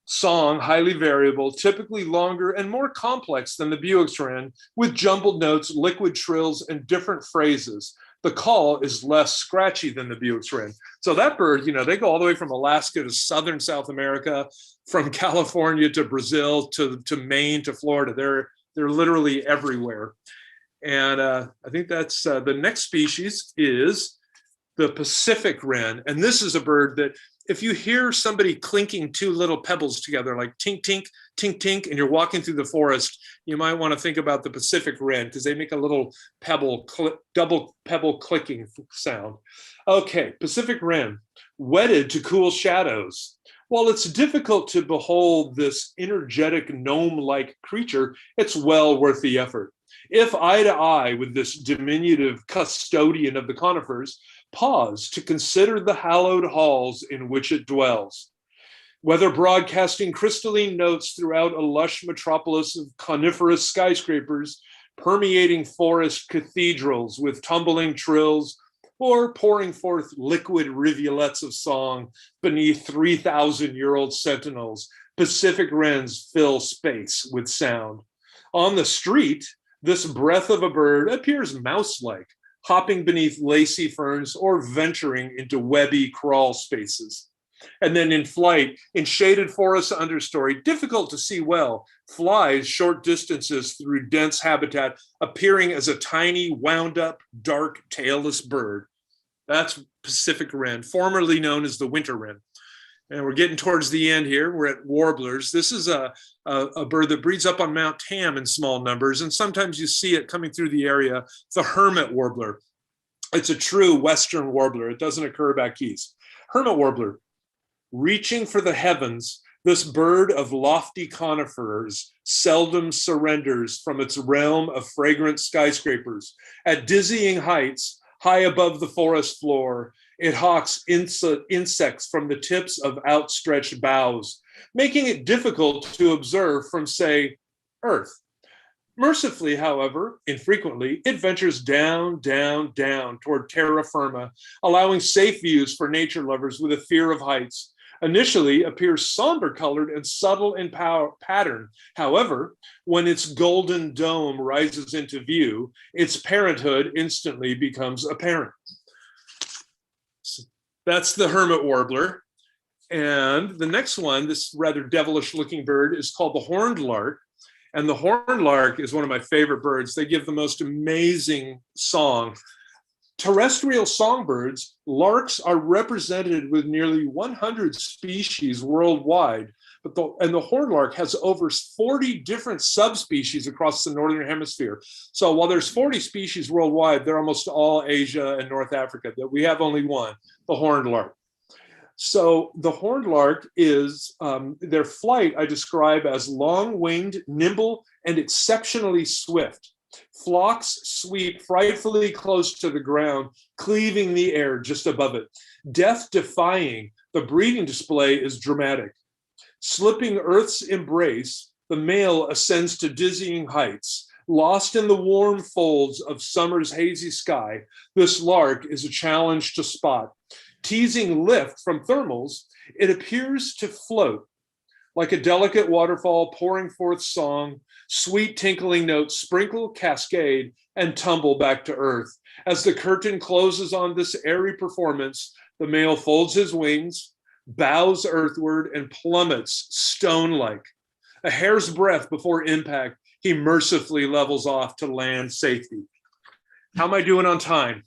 B: Song, highly variable, typically longer and more complex than the Buick's wren, with jumbled notes, liquid trills, and different phrases. The call is less scratchy than the Buick's wren. So that bird, they go all the way from Alaska to southern South America, from California to Brazil to Maine to Florida. They're literally everywhere. And I think that's the next species is the Pacific wren. And this is a bird that if you hear somebody clinking 2 little pebbles together, like tink, tink, tink, tink, and you're walking through the forest, you might want to think about the Pacific wren because they make a little double pebble clicking sound. Okay, Pacific wren, wedded to cool shadows. While it's difficult to behold this energetic gnome-like creature, it's well worth the effort. If eye to eye with this diminutive custodian of the conifers, pause to consider the hallowed halls in which it dwells. Whether broadcasting crystalline notes throughout a lush metropolis of coniferous skyscrapers, permeating forest cathedrals with tumbling trills, or pouring forth liquid rivulets of song beneath 3,000-year-old sentinels, Pacific wrens fill space with sound. On the street, this breath of a bird appears mouse-like, hopping beneath lacy ferns or venturing into webby crawl spaces. And then in flight, in shaded forest understory, difficult to see well, flies short distances through dense habitat, appearing as a tiny, wound-up, dark, tailless bird. That's Pacific wren, formerly known as the winter wren. And we're getting towards the end here. We're at warblers. This is a bird that breeds up on Mount Tam in small numbers, and sometimes you see it coming through the area. It's a hermit warbler. It's a true Western warbler. It doesn't occur back east. Hermit warbler, reaching for the heavens, this bird of lofty conifers seldom surrenders from its realm of fragrant skyscrapers. At dizzying heights, high above the forest floor, It hawks insects from the tips of outstretched boughs, making it difficult to observe from, say, Earth. Mercifully, however, infrequently, it ventures down, down, down toward terra firma, allowing safe views for nature lovers with a fear of heights. Initially appears somber colored and subtle in pattern. However, when its golden dome rises into view, its parenthood instantly becomes apparent. So that's the hermit warbler. And the next one, this rather devilish looking bird, is called the horned lark. And the horned lark is one of my favorite birds. They give the most amazing song. Terrestrial songbirds, larks are represented with nearly 100 species worldwide. And the horned lark has over 40 different subspecies across the northern hemisphere. So while there's 40 species worldwide, they're almost all Asia and North Africa. That we have only one, the horned lark. So the horned lark is, their flight I describe as long-winged, nimble, and exceptionally swift. Flocks sweep frightfully close to the ground, cleaving the air just above it. Death-defying, the breeding display is dramatic. Slipping Earth's embrace, the male ascends to dizzying heights. Lost in the warm folds of summer's hazy sky, this lark is a challenge to spot. Teasing lift from thermals, it appears to float like a delicate waterfall pouring forth song. Sweet tinkling notes sprinkle, cascade, and tumble back to earth. As the curtain closes on this airy performance, the male folds his wings, bows earthward, and plummets stone-like. A hair's breadth before impact, he mercifully levels off to land safety. How am I doing on time?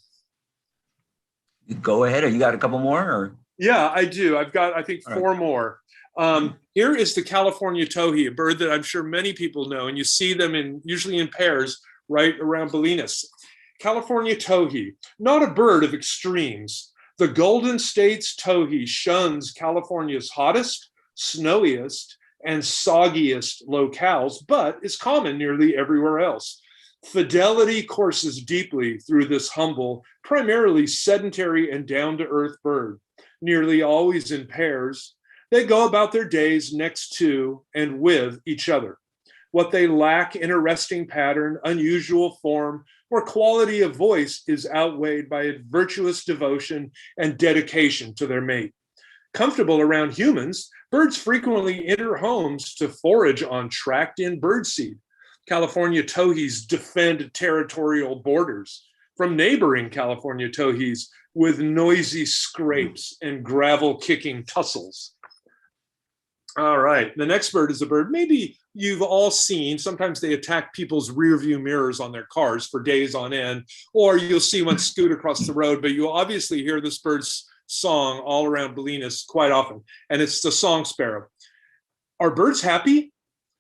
C: Go ahead. Or you got a couple more? Or?
B: Yeah, I do. I've got, I think, four more. Here is the California towhee, a bird that I'm sure many people know, and you see them usually in pairs right around Bolinas. California towhee, not a bird of extremes. The Golden State's towhee shuns California's hottest, snowiest, and soggiest locales, but is common nearly everywhere else. Fidelity courses deeply through this humble, primarily sedentary and down-to-earth bird, nearly always in pairs. They go about their days next to and with each other. What they lack in a resting pattern, unusual form, or quality of voice is outweighed by a virtuous devotion and dedication to their mate. Comfortable around humans, birds frequently enter homes to forage on tracked-in birdseed. California towhees defend territorial borders from neighboring California towhees with noisy scrapes and gravel-kicking tussles. All right, the next bird is a bird maybe you've all seen. Sometimes they attack people's rear view mirrors on their cars for days on end, or you'll see one scoot across the road, but you'll obviously hear this bird's song all around Bolinas quite often, and it's the song sparrow. Are birds happy?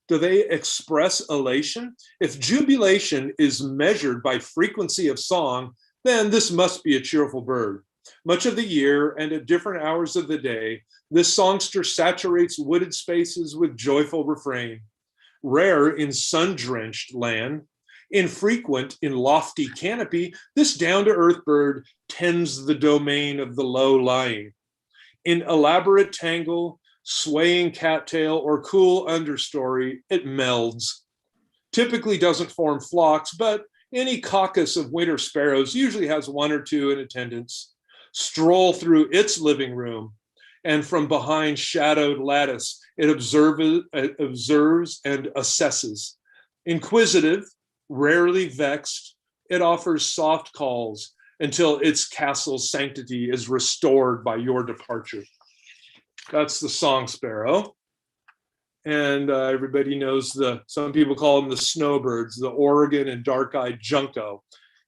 B: Do they express elation? If jubilation is measured by frequency of song, then this must be a cheerful bird. Much of the year and at different hours of the day, this songster saturates wooded spaces with joyful refrain. Rare in sun-drenched land, infrequent in lofty canopy, this down-to-earth bird tends the domain of the low-lying. In elaborate tangle, swaying cattail, or cool understory, it melds. Typically doesn't form flocks, but any caucus of winter sparrows usually has one or two in attendance. Stroll through its living room, and from behind shadowed lattice, it observes and assesses. Inquisitive, rarely vexed, it offers soft calls until its castle's sanctity is restored by your departure. That's the song sparrow. And everybody knows some people call them the snowbirds, the Oregon and dark-eyed junco.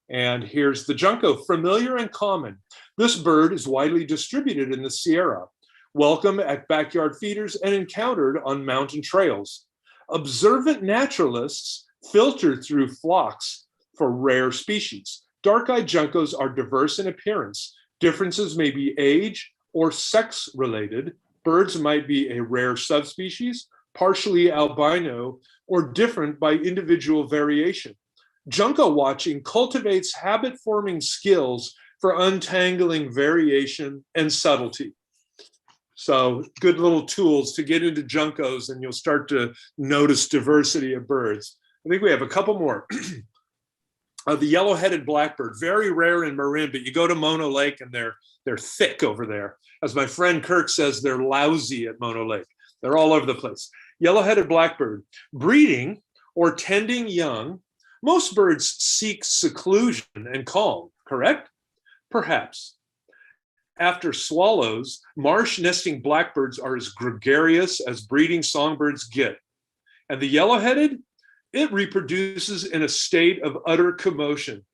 B: And here's the junco, familiar and common. This bird is widely distributed in the Sierra, welcome at backyard feeders and encountered on mountain trails. Observant naturalists filter through flocks for rare species. Dark-eyed juncos are diverse in appearance. Differences may be age or sex related. Birds might be a rare subspecies, partially albino, or different by individual variation. Junco watching cultivates habit-forming skills for untangling variation and subtlety. So good little tools to get into juncos, and you'll start to notice diversity of birds. I think we have a couple more. The yellow-headed blackbird, very rare in Marin, but you go to Mono Lake and they're thick over there. As my friend Kirk says, they're lousy at Mono Lake. They're all over the place. Yellow-headed blackbird, breeding or tending young. Most birds seek seclusion and calm, correct? Perhaps. After swallows, marsh nesting blackbirds are as gregarious as breeding songbirds get. And the yellow-headed, it reproduces in a state of utter commotion.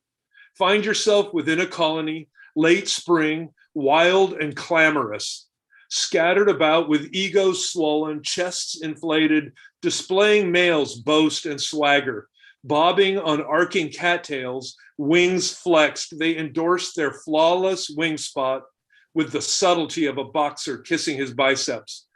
B: Find yourself within a colony, late spring, wild and clamorous, scattered about with egos swollen, chests inflated, displaying males boast and swagger, bobbing on arcing cattails, wings flexed, they endorse their flawless wing spot with the subtlety of a boxer kissing his biceps.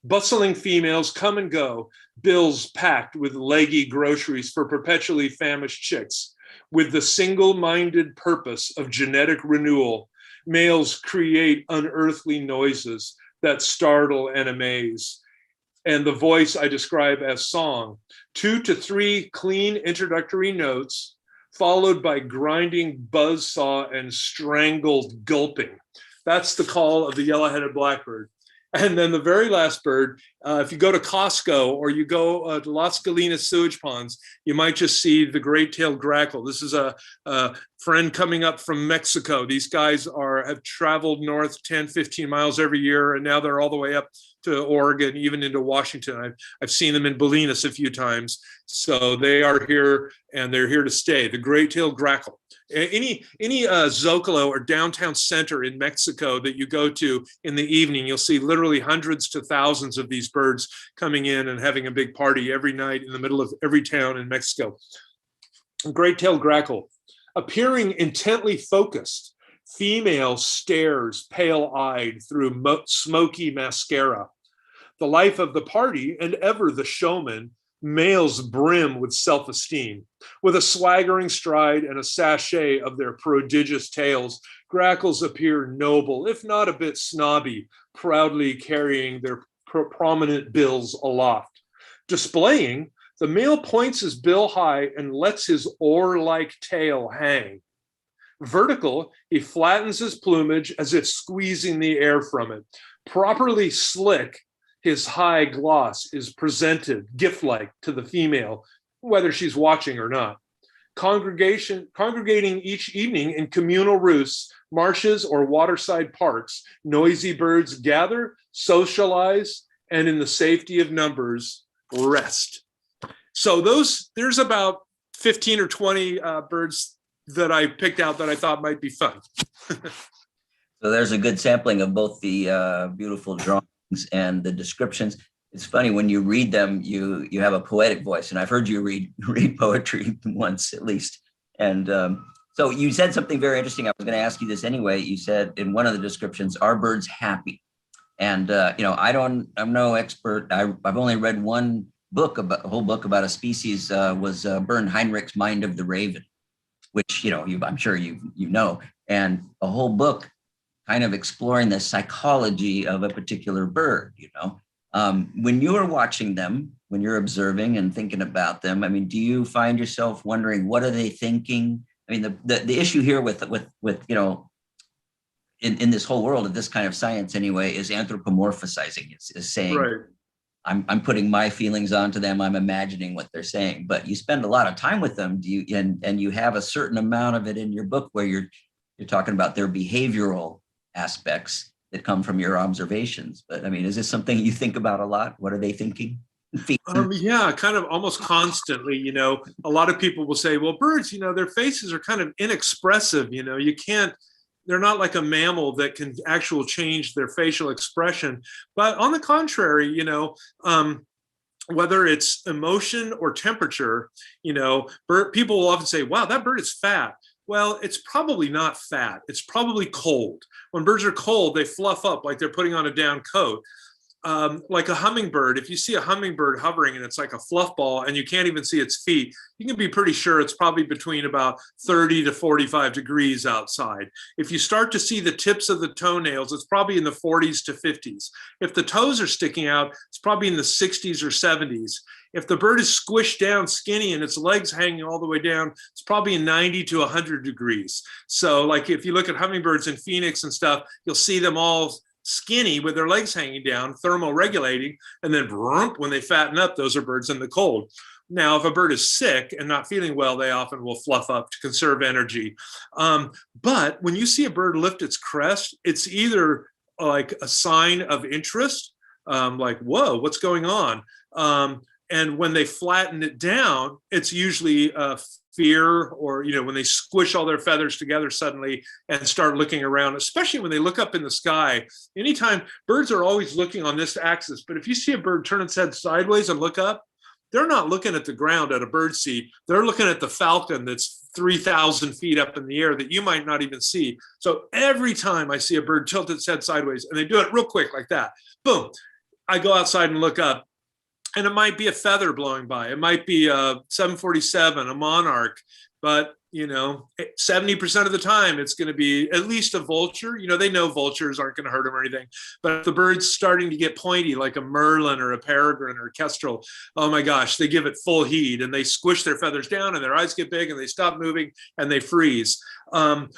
B: Bustling females come and go, bills packed with leggy groceries for perpetually famished chicks. With the single-minded purpose of genetic renewal, males create unearthly noises that startle and amaze. And the voice I describe as song, 2 to 3 clean introductory notes, followed by grinding buzzsaw and strangled gulping. That's the call of the yellow-headed blackbird. And then the very last bird, if you go to Costco or you go to Las Galinas sewage ponds, you might just see the great-tailed grackle. This is a friend coming up from Mexico. These guys have traveled north 10, 15 miles every year, and now they're all the way up to Oregon, even into Washington. I've seen them in Bolinas a few times. So they are here, and they're here to stay. The great-tailed grackle. Any Zocalo or downtown center in Mexico that you go to in the evening, you'll see literally hundreds to thousands of these birds coming in and having a big party every night in the middle of every town in Mexico. Great-tailed grackle, appearing intently focused, female stares pale-eyed through smoky mascara. The life of the party and ever the showman, males brim with self-esteem. With a swaggering stride and a sachet of their prodigious tails, grackles appear noble, if not a bit snobby, proudly carrying their prominent bills aloft. Displaying, the male points his bill high and lets his oar-like tail hang. Vertical, he flattens his plumage as if squeezing the air from it. Properly slick, his high gloss is presented gift-like to the female, whether she's watching or not. Congregating each evening in communal roosts, marshes or waterside parks, noisy birds gather, socialize, and in the safety of numbers, rest. So there's about 15 or 20 birds that I picked out that I thought might be fun.
C: So there's a good sampling of both the beautiful drawings and the descriptions. It's funny when you read them, you have a poetic voice, and I've heard you read poetry once at least. And so you said something very interesting. I was going to ask you this anyway. You said in one of the descriptions, "Are birds happy?" And I'm no expert. I've only read one book about a whole book about a species. Was Bernd Heinrich's Mind of the Raven, which I'm sure you know, and a whole book kind of exploring the psychology of a particular bird. When you are watching them, when you're observing and thinking about them, I mean, do you find yourself wondering, what are they thinking? I mean, the issue here with in this whole world of this kind of science anyway is anthropomorphizing. Is saying, right, I'm putting my feelings onto them. I'm imagining what they're saying. But you spend a lot of time with them. And you have a certain amount of it in your book where you're talking about their behavioral aspects that come from your observations. But I mean, is this something you think about a lot? What are they thinking?
B: Yeah, kind of almost constantly. A lot of people will say, well, birds, their faces are kind of inexpressive. You can't, they're not like a mammal that can actually change their facial expression. But on the contrary, whether it's emotion or temperature, people will often say, wow, that bird is fat. Well, it's probably not fat. It's probably cold. When birds are cold, they fluff up like they're putting on a down coat. like a hummingbird. If you see a hummingbird hovering and it's like a fluff ball and you can't even see its feet, you can be pretty sure it's probably between about 30 to 45 degrees outside. If you start to see the tips of the toenails, it's probably in the 40s to 50s. If the toes are sticking out, it's probably in the 60s or 70s. If the bird is squished down skinny and its legs hanging all the way down, it's probably in 90 to 100 degrees. So like if you look at hummingbirds in Phoenix and stuff, you'll see them all skinny with their legs hanging down, thermoregulating, and then when they fatten up, those are birds in the cold. Now, if a bird is sick and not feeling well, they often will fluff up to conserve energy. But when you see a bird lift its crest, it's either like a sign of interest, like, whoa, what's going on? And when they flatten it down, it's usually fear, or, you know, when they squish all their feathers together suddenly and start looking around, especially when they look up in the sky. Anytime, birds are always looking on this axis, but if you see a bird turn its head sideways and look up, they're not looking at the ground at a bird seed. They're looking at the falcon that's 3,000 feet up in the air that you might not even see. So every time I see a bird tilt its head sideways, and they do it real quick like that, boom, I go outside and look up. And it might be a feather blowing by. It might be a 747, a monarch, but, you know, 70% of the time it's going to be at least a vulture. You know, they know vultures aren't going to hurt them or anything. But if the bird's starting to get pointy, like a merlin or a peregrine or a kestrel, oh my gosh, they give it full heed and they squish their feathers down and their eyes get big and they stop moving and they freeze.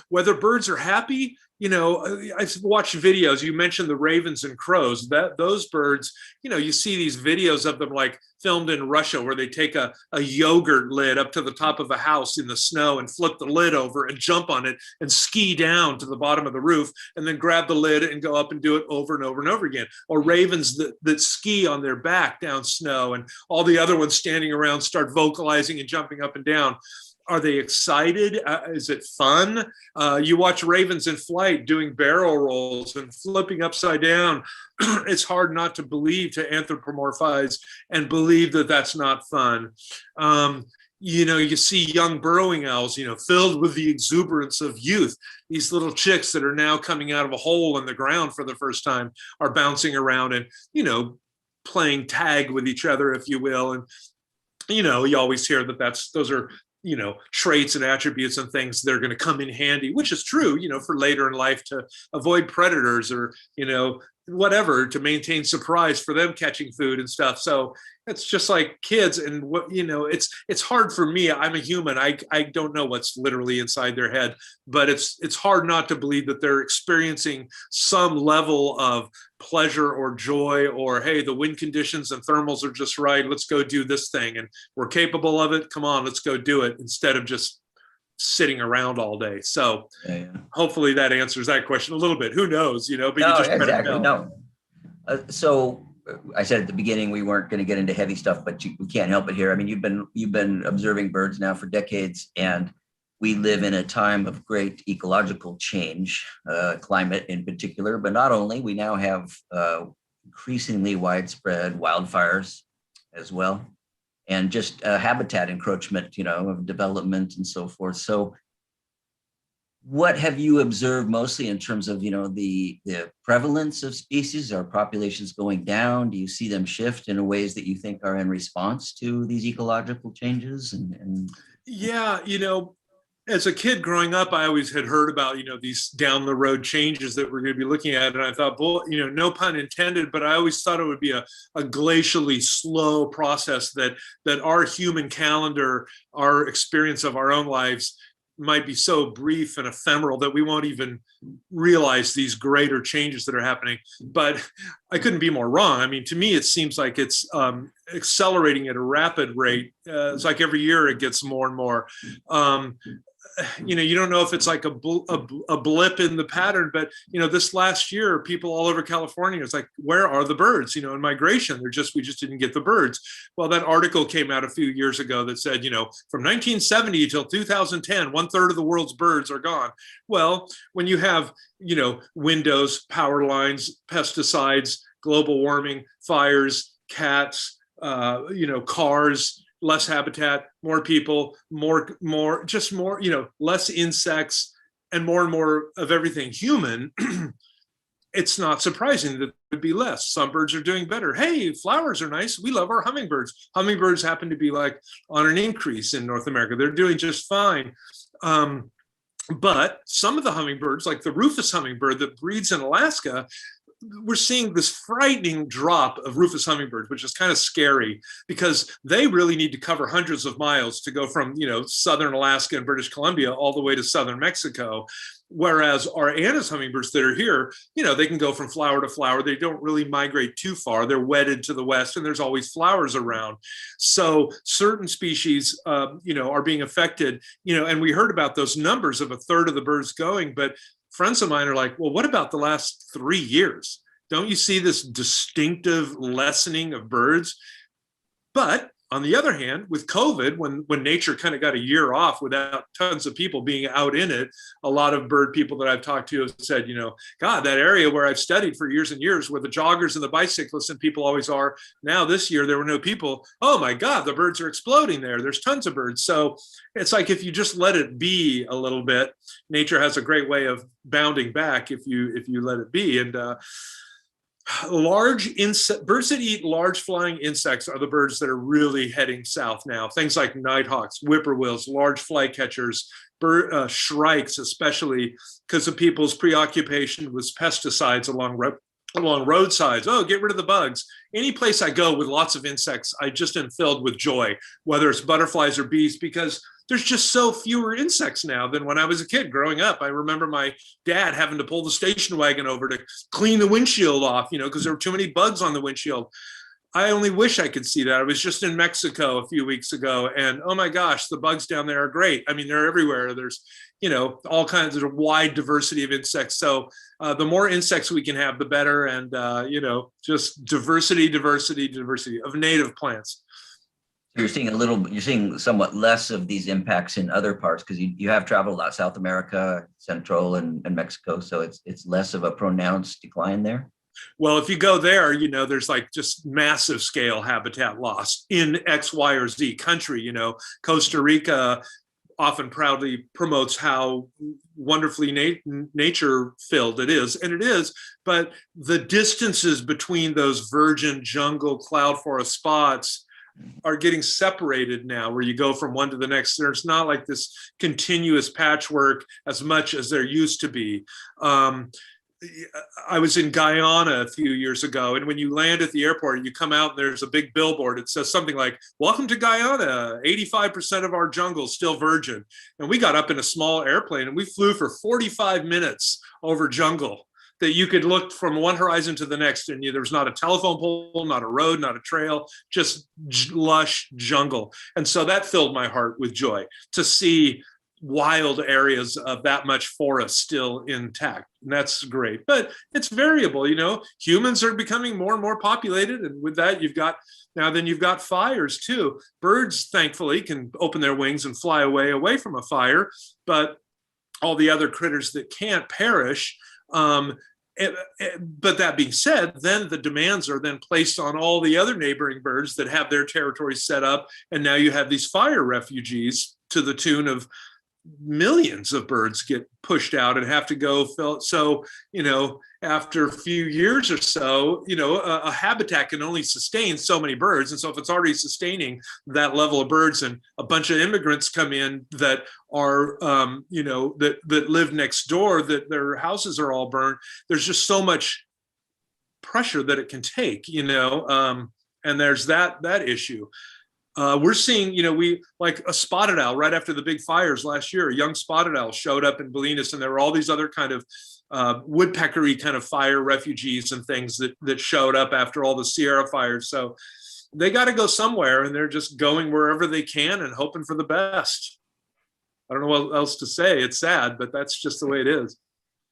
B: Whether birds are happy, you know, I've watched videos. You mentioned the ravens and crows. That those birds, you know, you see these videos of them like filmed in Russia where they take a yogurt lid up to the top of a house in the snow and flip the lid over and jump on it and ski down to the bottom of the roof and then grab the lid and go up and do it over and over and over again. Or ravens that ski on their back down snow, and all the other ones standing around start vocalizing and jumping up and down. Are they excited? Is it fun? You watch ravens in flight doing barrel rolls and flipping upside down. It's hard not to believe, to anthropomorphize and believe that that's not fun. You know, you see young burrowing owls, you know, filled with the exuberance of youth. These little chicks that are now coming out of a hole in the ground for the first time are bouncing around and, you know, playing tag with each other, if you will. And, you know, you always hear that those are, you know, traits and attributes and things that are going to come in handy, which is true, you know, for later in life to avoid predators or, you know, whatever, to maintain surprise for them catching food and stuff. So it's just like kids, and what, you know, it's hard for me. I'm a human. I don't know what's literally inside their head, but it's hard not to believe that they're experiencing some level of pleasure or joy, or, hey, the wind conditions and thermals are just right. Let's go do this thing. And we're capable of it. Come on, let's go do it, instead of just sitting around all day. So hopefully that answers that question a little bit. Who knows, you know, but
C: no,
B: you just
C: exactly. No. So I said at the beginning, we weren't going to get into heavy stuff, but we can't help it here. I mean, you've been observing birds now for decades, and we live in a time of great ecological change, climate in particular, but not only. We now have increasingly widespread wildfires as well, and just habitat encroachment, you know, of development and so forth. So what have you observed mostly in terms of, you know, the prevalence of species? Are populations going down? Do you see them shift in ways that you think are in response to these ecological changes? And
B: yeah, you know, as a kid growing up, I always had heard about, you know, these down the road changes that we're going to be looking at. And I thought, well, you know, no pun intended, but I always thought it would be a glacially slow process, that our human calendar, our experience of our own lives might be so brief and ephemeral that we won't even realize these greater changes that are happening. But I couldn't be more wrong. I mean, to me, it seems like it's accelerating at a rapid rate. It's like every year it gets more and more. You know, you don't know if it's like a blip in the pattern, but, you know, this last year, people all over California, it's like, where are the birds? You know, in migration, we just didn't get the birds. Well, that article came out a few years ago that said, you know, from 1970 till 2010, 1/3 of the world's birds are gone. Well, when you have, you know, windows, power lines, pesticides, global warming, fires, cats, you know, cars, less habitat, more people, more, you know, less insects, and more of everything human. it's not surprising that there would be less. Some birds are doing better. Hey, flowers are nice. We love our hummingbirds. Hummingbirds happen to be like on an increase in North America. They're doing just fine. But some of the hummingbirds, like the rufous hummingbird that breeds in Alaska, we're seeing this frightening drop of rufous hummingbirds, which is kind of scary because they really need to cover hundreds of miles to go from, southern Alaska and British Columbia all the way to southern Mexico. Whereas our Anna's hummingbirds that are here, they can go from flower to flower. They don't really migrate too far. They're wedded to the west, and there's always flowers around. So certain species, are being affected, and we heard about those numbers of a third of the birds going, but friends of mine are like, well, what about the last 3 years? Don't you see this distinctive lessening of birds? But on the other hand, with COVID, when nature kind of got a year off without tons of people being out in it, a lot of bird people that I've talked to have said, God, that area where I've studied for years and years, where the joggers and the bicyclists and people always are, now this year there were no people. Oh my God, the birds are exploding there. There's tons of birds. So it's like if you just let it be a little bit, nature has a great way of bounding back if you let it be. And birds that eat large flying insects are the birds that are really heading south now. Things like nighthawks, whippoorwills, large flycatchers, shrikes, especially because of people's preoccupation with pesticides along roadsides. Oh, get rid of the bugs. Any place I go with lots of insects, I just am filled with joy, whether it's butterflies or bees, because there's just so fewer insects now than when I was a kid growing up. I remember my dad having to pull the station wagon over to clean the windshield off, because there were too many bugs on the windshield. I only wish I could see that. I was just in Mexico a few weeks ago, and oh my gosh, the bugs down there are great. I mean, they're everywhere. There's, all kinds of wide diversity of insects. So the more insects we can have, the better. And, just diversity of native plants.
C: You're seeing somewhat less of these impacts in other parts because you have traveled a lot, South America, Central and Mexico. So it's less of a pronounced decline there.
B: Well, if you go there, there's like just massive scale habitat loss in X, Y, or Z country. Costa Rica often proudly promotes how wonderfully nature filled it is, and it is, but the distances between those virgin jungle cloud forest spots are getting separated now, where you go from one to the next. There's not like this continuous patchwork as much as there used to be. I was in Guyana a few years ago, and when you land at the airport and you come out, there's a big billboard. It says something like, "Welcome to Guyana, 85% of our jungle is still virgin." And we got up in a small airplane and we flew for 45 minutes over jungle that you could look from one horizon to the next, and there was not a telephone pole, not a road, not a trail, just lush jungle. And so that filled my heart with joy to see wild areas of that much forest still intact. And that's great. But it's variable, humans are becoming more and more populated. And with that, you've got fires too. Birds, thankfully, can open their wings and fly away from a fire. But all the other critters that can't perish. But that being said, then the demands are then placed on all the other neighboring birds that have their territories set up. And now you have these fire refugees to the tune of millions of birds get pushed out and have to go. So, after a few years or so, a habitat can only sustain so many birds. And so if it's already sustaining that level of birds and a bunch of immigrants come in that are, that live next door, that their houses are all burned, there's just so much pressure that it can take, and there's that issue. We're seeing, we like a spotted owl right after the big fires last year. A young spotted owl showed up in Bolinas, and there were all these other kind of woodpeckery kind of fire refugees and things that showed up after all the Sierra fires. So they got to go somewhere, and they're just going wherever they can and hoping for the best. I don't know what else to say. It's sad, but that's just the way it is.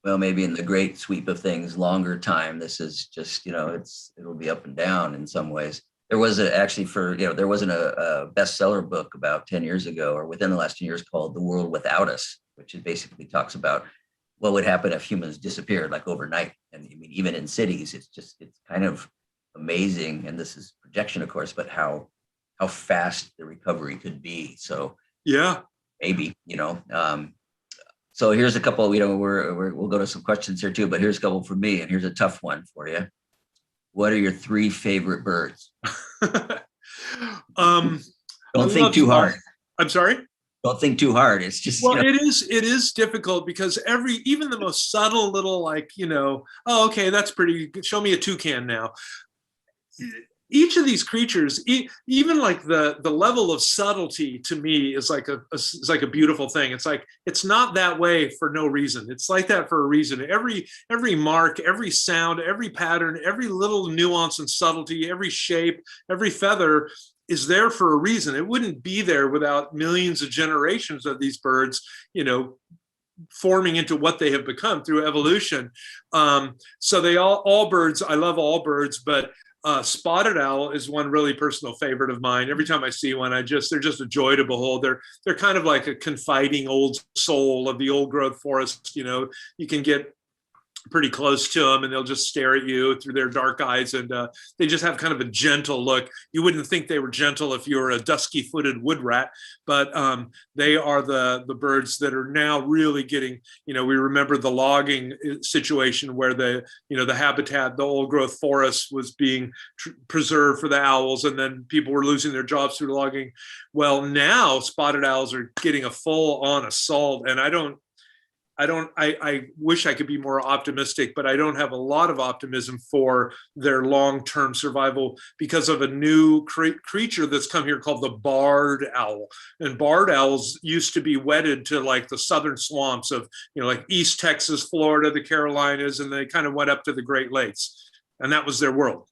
C: Well, maybe in the great sweep of things, longer time, this is just, it'll be up and down in some ways. There was there wasn't a bestseller book about 10 years ago or within the last 10 years called The World Without Us, which basically talks about what would happen if humans disappeared like overnight. And I mean, even in cities, it's kind of amazing. And this is projection, of course, but how fast the recovery could be. So
B: yeah,
C: maybe, So here's a couple, we'll go to some questions here too, but here's a couple for me, and here's a tough one for you. What are your 3 favorite birds? Don't think too hard.
B: I'm sorry?
C: Don't think too hard. It's just,
B: well, it is difficult because even the most subtle little, like, oh, okay, that's pretty good. Show me a toucan now. Each of these creatures, even like the level of subtlety to me is like a beautiful thing. It's like, it's not that way for no reason. It's like that for a reason. Every mark, every sound, every pattern, every little nuance and subtlety, every shape, every feather is there for a reason. It wouldn't be there without millions of generations of these birds, forming into what they have become through evolution. So they all birds, I love all birds, but spotted owl is one really personal favorite of mine. Every time I see one, they're just a joy to behold. They're kind of like a confiding old soul of the old growth forest. You can get pretty close to them and they'll just stare at you through their dark eyes, and they just have kind of a gentle look. You wouldn't think they were gentle if you were a dusky footed wood rat, but they are the birds that are now really getting, we remember the logging situation where the habitat, the old growth forest was being preserved for the owls, and then people were losing their jobs through logging. Well, now spotted owls are getting a full on assault, and I wish I could be more optimistic, but I don't have a lot of optimism for their long-term survival because of a new creature that's come here called the barred owl. And barred owls used to be wedded to like the southern swamps of, like East Texas, Florida, the Carolinas, and they kind of went up to the Great Lakes. And that was their world.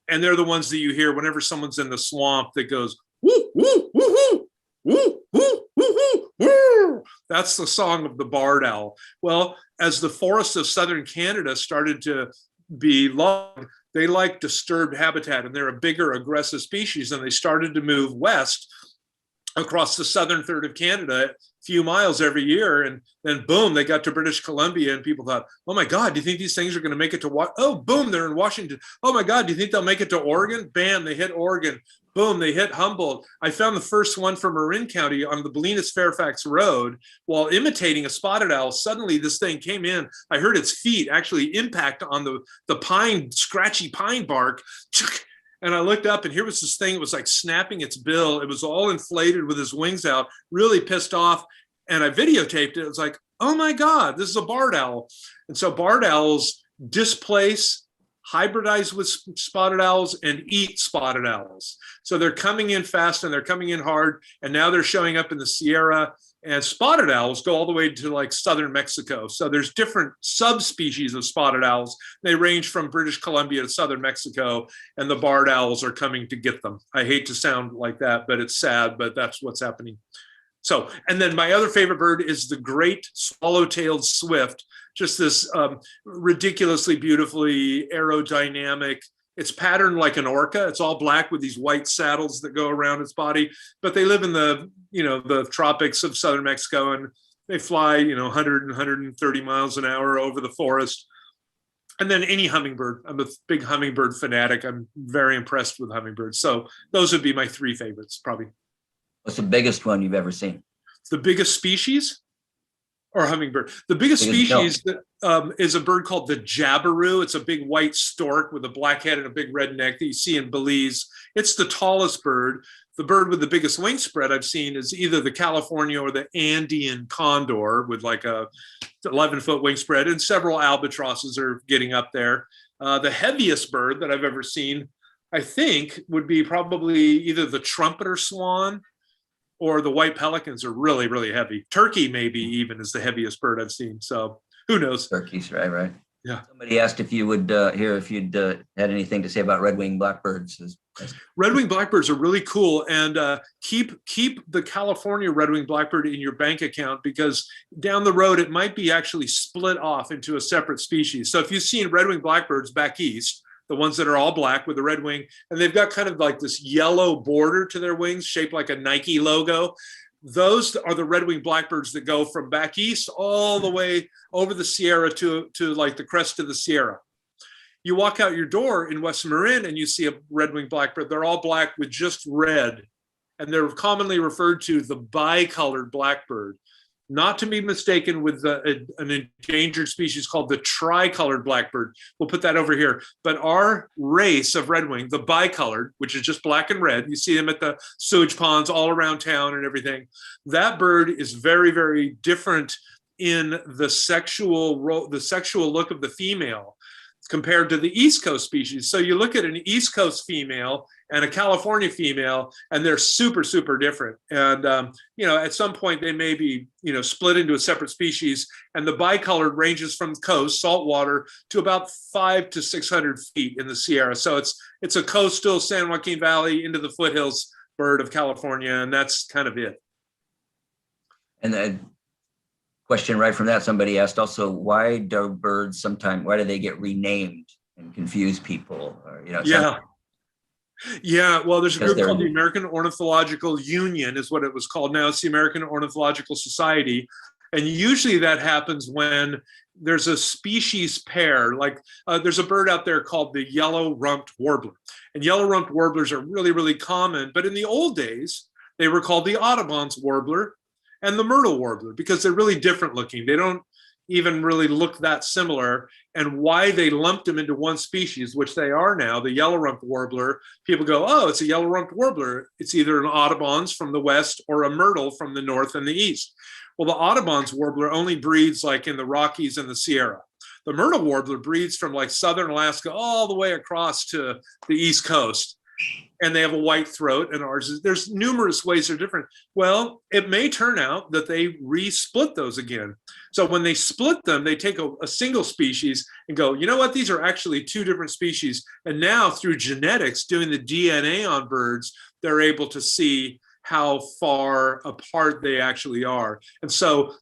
B: And they're the ones that you hear whenever someone's in the swamp that goes, woo, woo, woo, woo, woo, woo, woo, woo, woo. That's the song of the barred owl. Well, as the forests of southern Canada started to be logged, they like disturbed habitat, and they're a bigger, aggressive species, and they started to move west across the southern third of Canada, a few miles every year, and then boom, they got to British Columbia, and people thought, oh my God, do you think these things are going to make it to oh, boom, they're in Washington. Oh my God, do you think they'll make it to Oregon? Bam, they hit Oregon. Boom, they hit Humboldt. I found the first one from Marin County on the Bolinas-Fairfax Road while imitating a spotted owl. Suddenly this thing came in. I heard its feet actually impact on the pine, scratchy pine bark. And I looked up, and here was this thing. It was like snapping its bill. It was all inflated with its wings out, really pissed off. And I videotaped it. It was like, oh my God, this is a barred owl. And so barred owls displace, hybridize with spotted owls, and eat spotted owls. So they're coming in fast and they're coming in hard. And now they're showing up in the Sierra, and spotted owls go all the way to like southern Mexico. So there's different subspecies of spotted owls. They range from British Columbia to southern Mexico, and the barred owls are coming to get them. I hate to sound like that, but it's sad, but that's what's happening. So, and then my other favorite bird is the great swallow-tailed swift, just this ridiculously beautifully aerodynamic. It's patterned like an orca. It's all black with these white saddles that go around its body, but they live in the tropics of southern Mexico, and they fly, 100 and 130 miles an hour over the forest. And then any hummingbird. I'm a big hummingbird fanatic. I'm very impressed with hummingbirds. So those would be my 3 favorites, probably.
C: What's the biggest one you've ever seen?
B: The biggest species or hummingbird? The biggest species is a bird called the jabiru. It's a big white stork with a black head and a big red neck that you see in Belize. It's the tallest bird. The bird with the biggest wingspread I've seen is either the California or the Andean condor with like a 11-foot wingspread, and several albatrosses are getting up there. The heaviest bird that I've ever seen, I think, would be probably either the trumpeter swan or the white pelicans are really, really heavy. Turkey maybe even is the heaviest bird I've seen. So who knows?
C: Turkeys, right.
B: Yeah.
C: Somebody asked if you would if you'd had anything to say about red-winged blackbirds.
B: Red-winged blackbirds are really cool, and keep the California red-winged blackbird in your bank account, because down the road it might be actually split off into a separate species. So if you've seen red-winged blackbirds back east, the ones that are all black with a red wing, and they've got kind of like this yellow border to their wings shaped like a Nike logo. Those are the red-winged blackbirds that go from back east all the way over the Sierra to like the crest of the Sierra. You walk out your door in West Marin and you see a red-winged blackbird. They're all black with just red, and they're commonly referred to the bicolored blackbird. not to be mistaken with an endangered species called the tricolored blackbird. We'll put that over here. But our race of redwing, the bicolored, which is just black and red, you see them at the sewage ponds all around town and everything. That bird is very, very different in the sexual look of the female compared to the East Coast species. So you look at an East Coast female and a California female, and they're super, super different. And, at some point they may be, split into a separate species. And the bicolored ranges from the coast, saltwater, to about 500 to 600 feet in the Sierra. So it's a coastal San Joaquin Valley into the foothills bird of California, and that's kind of it.
C: And the question right from that, somebody asked also, why do birds why do they get renamed and confuse people? Or,
B: Yeah, well, there's a group called the American Ornithological Union, is what it was called. Now it's the American Ornithological Society. And usually that happens when there's a species pair, like there's a bird out there called the yellow-rumped warbler. And yellow-rumped warblers are really, really common. But in the old days, they were called the Audubon's warbler and the myrtle warbler, because they're really different looking. They don't even really look that similar. And why they lumped them into one species, which they are now, the yellow-rumped warbler, people go, oh, it's a yellow-rumped warbler. It's either an Audubon's from the west or a myrtle from the north and the east. Well, the Audubon's warbler only breeds like in the Rockies and the Sierra. The myrtle warbler breeds from like southern Alaska all the way across to the East Coast. And they have a white throat, and ours is, there's numerous ways they're different. Well, it may turn out that they re-split those again. So when they split them, they take a single species and go, you know what, these are actually two different species. And now through genetics, doing the DNA on birds, they're able to see how far apart they actually are. And so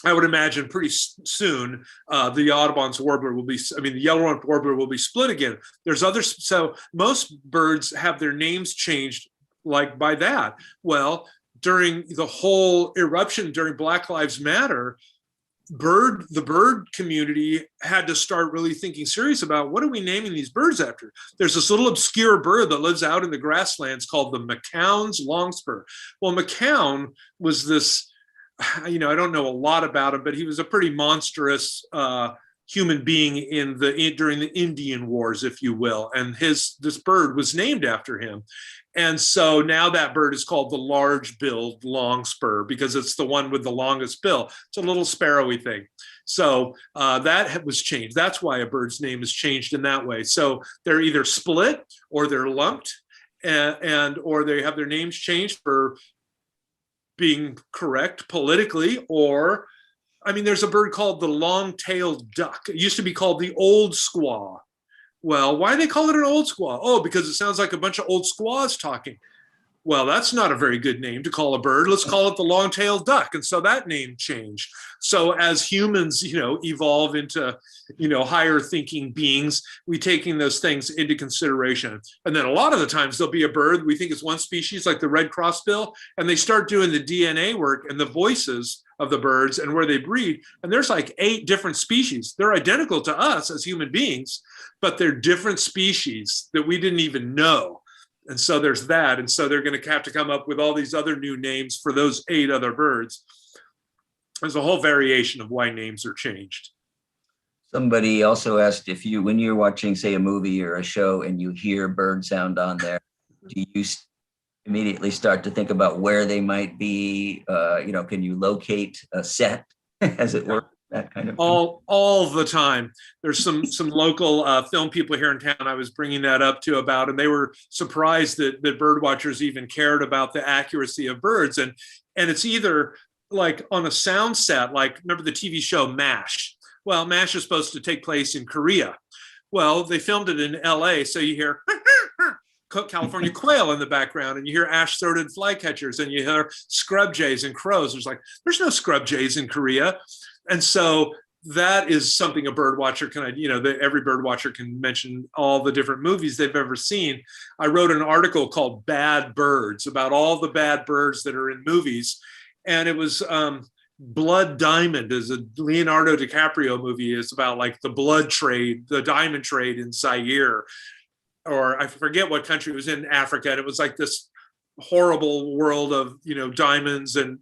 B: I would imagine pretty soon the Audubon's warbler the yellow-rumped warbler will be split again. There's others, so most birds have their names changed like by that. Well, during the whole eruption during Black Lives Matter, the bird community had to start really thinking serious about, what are we naming these birds after? There's this little obscure bird that lives out in the grasslands called the McCown's longspur. Well, McCown was this, I don't know a lot about him, but he was a pretty monstrous human being during the Indian Wars, if you will. And this bird was named after him. And so now that bird is called the large-billed longspur because it's the one with the longest bill. It's a little sparrowy thing. So that was changed. That's why a bird's name is changed in that way. So they're either split or they're lumped, or they have their names changed for being correct politically, or, there's a bird called the long-tailed duck. It used to be called the old squaw. Well, why do they call it an old squaw? Oh, because it sounds like a bunch of old squaws talking. Well, that's not a very good name to call a bird. Let's call it the long-tailed duck. And so that name changed. So as humans, evolve into, higher thinking beings, we taking those things into consideration. And then a lot of the times there'll be a bird we think is one species, like the red crossbill, and they start doing the DNA work and the voices of the birds and where they breed. And there's like 8 different species. They're identical to us as human beings, but they're different species that we didn't even know. And so there's that. And so they're going to have to come up with all these other new names for those 8 other birds. There's a whole variation of why names are changed.
C: Somebody also asked when you're watching, say, a movie or a show and you hear bird sound on there, do you immediately start to think about where they might be? Can you locate a set, as it were? That kind of
B: all the time. There's some local film people here in town I was bringing that up to about, and they were surprised that bird watchers even cared about the accuracy of birds. And it's either like on a sound set, like remember the TV show MASH? Well, MASH is supposed to take place in Korea. Well, they filmed it in LA, so you hear California quail in the background, and you hear ash-throated flycatchers, and you hear scrub jays and crows. There's no scrub jays in Korea. And so that is something a bird watcher can, every bird watcher can mention all the different movies they've ever seen. I wrote an article called Bad Birds about all the bad birds that are in movies. And it was Blood Diamond is a Leonardo DiCaprio movie. It's about like the blood trade, the diamond trade in Zaire, or I forget what country it was in Africa. And it was like this horrible world of, diamonds and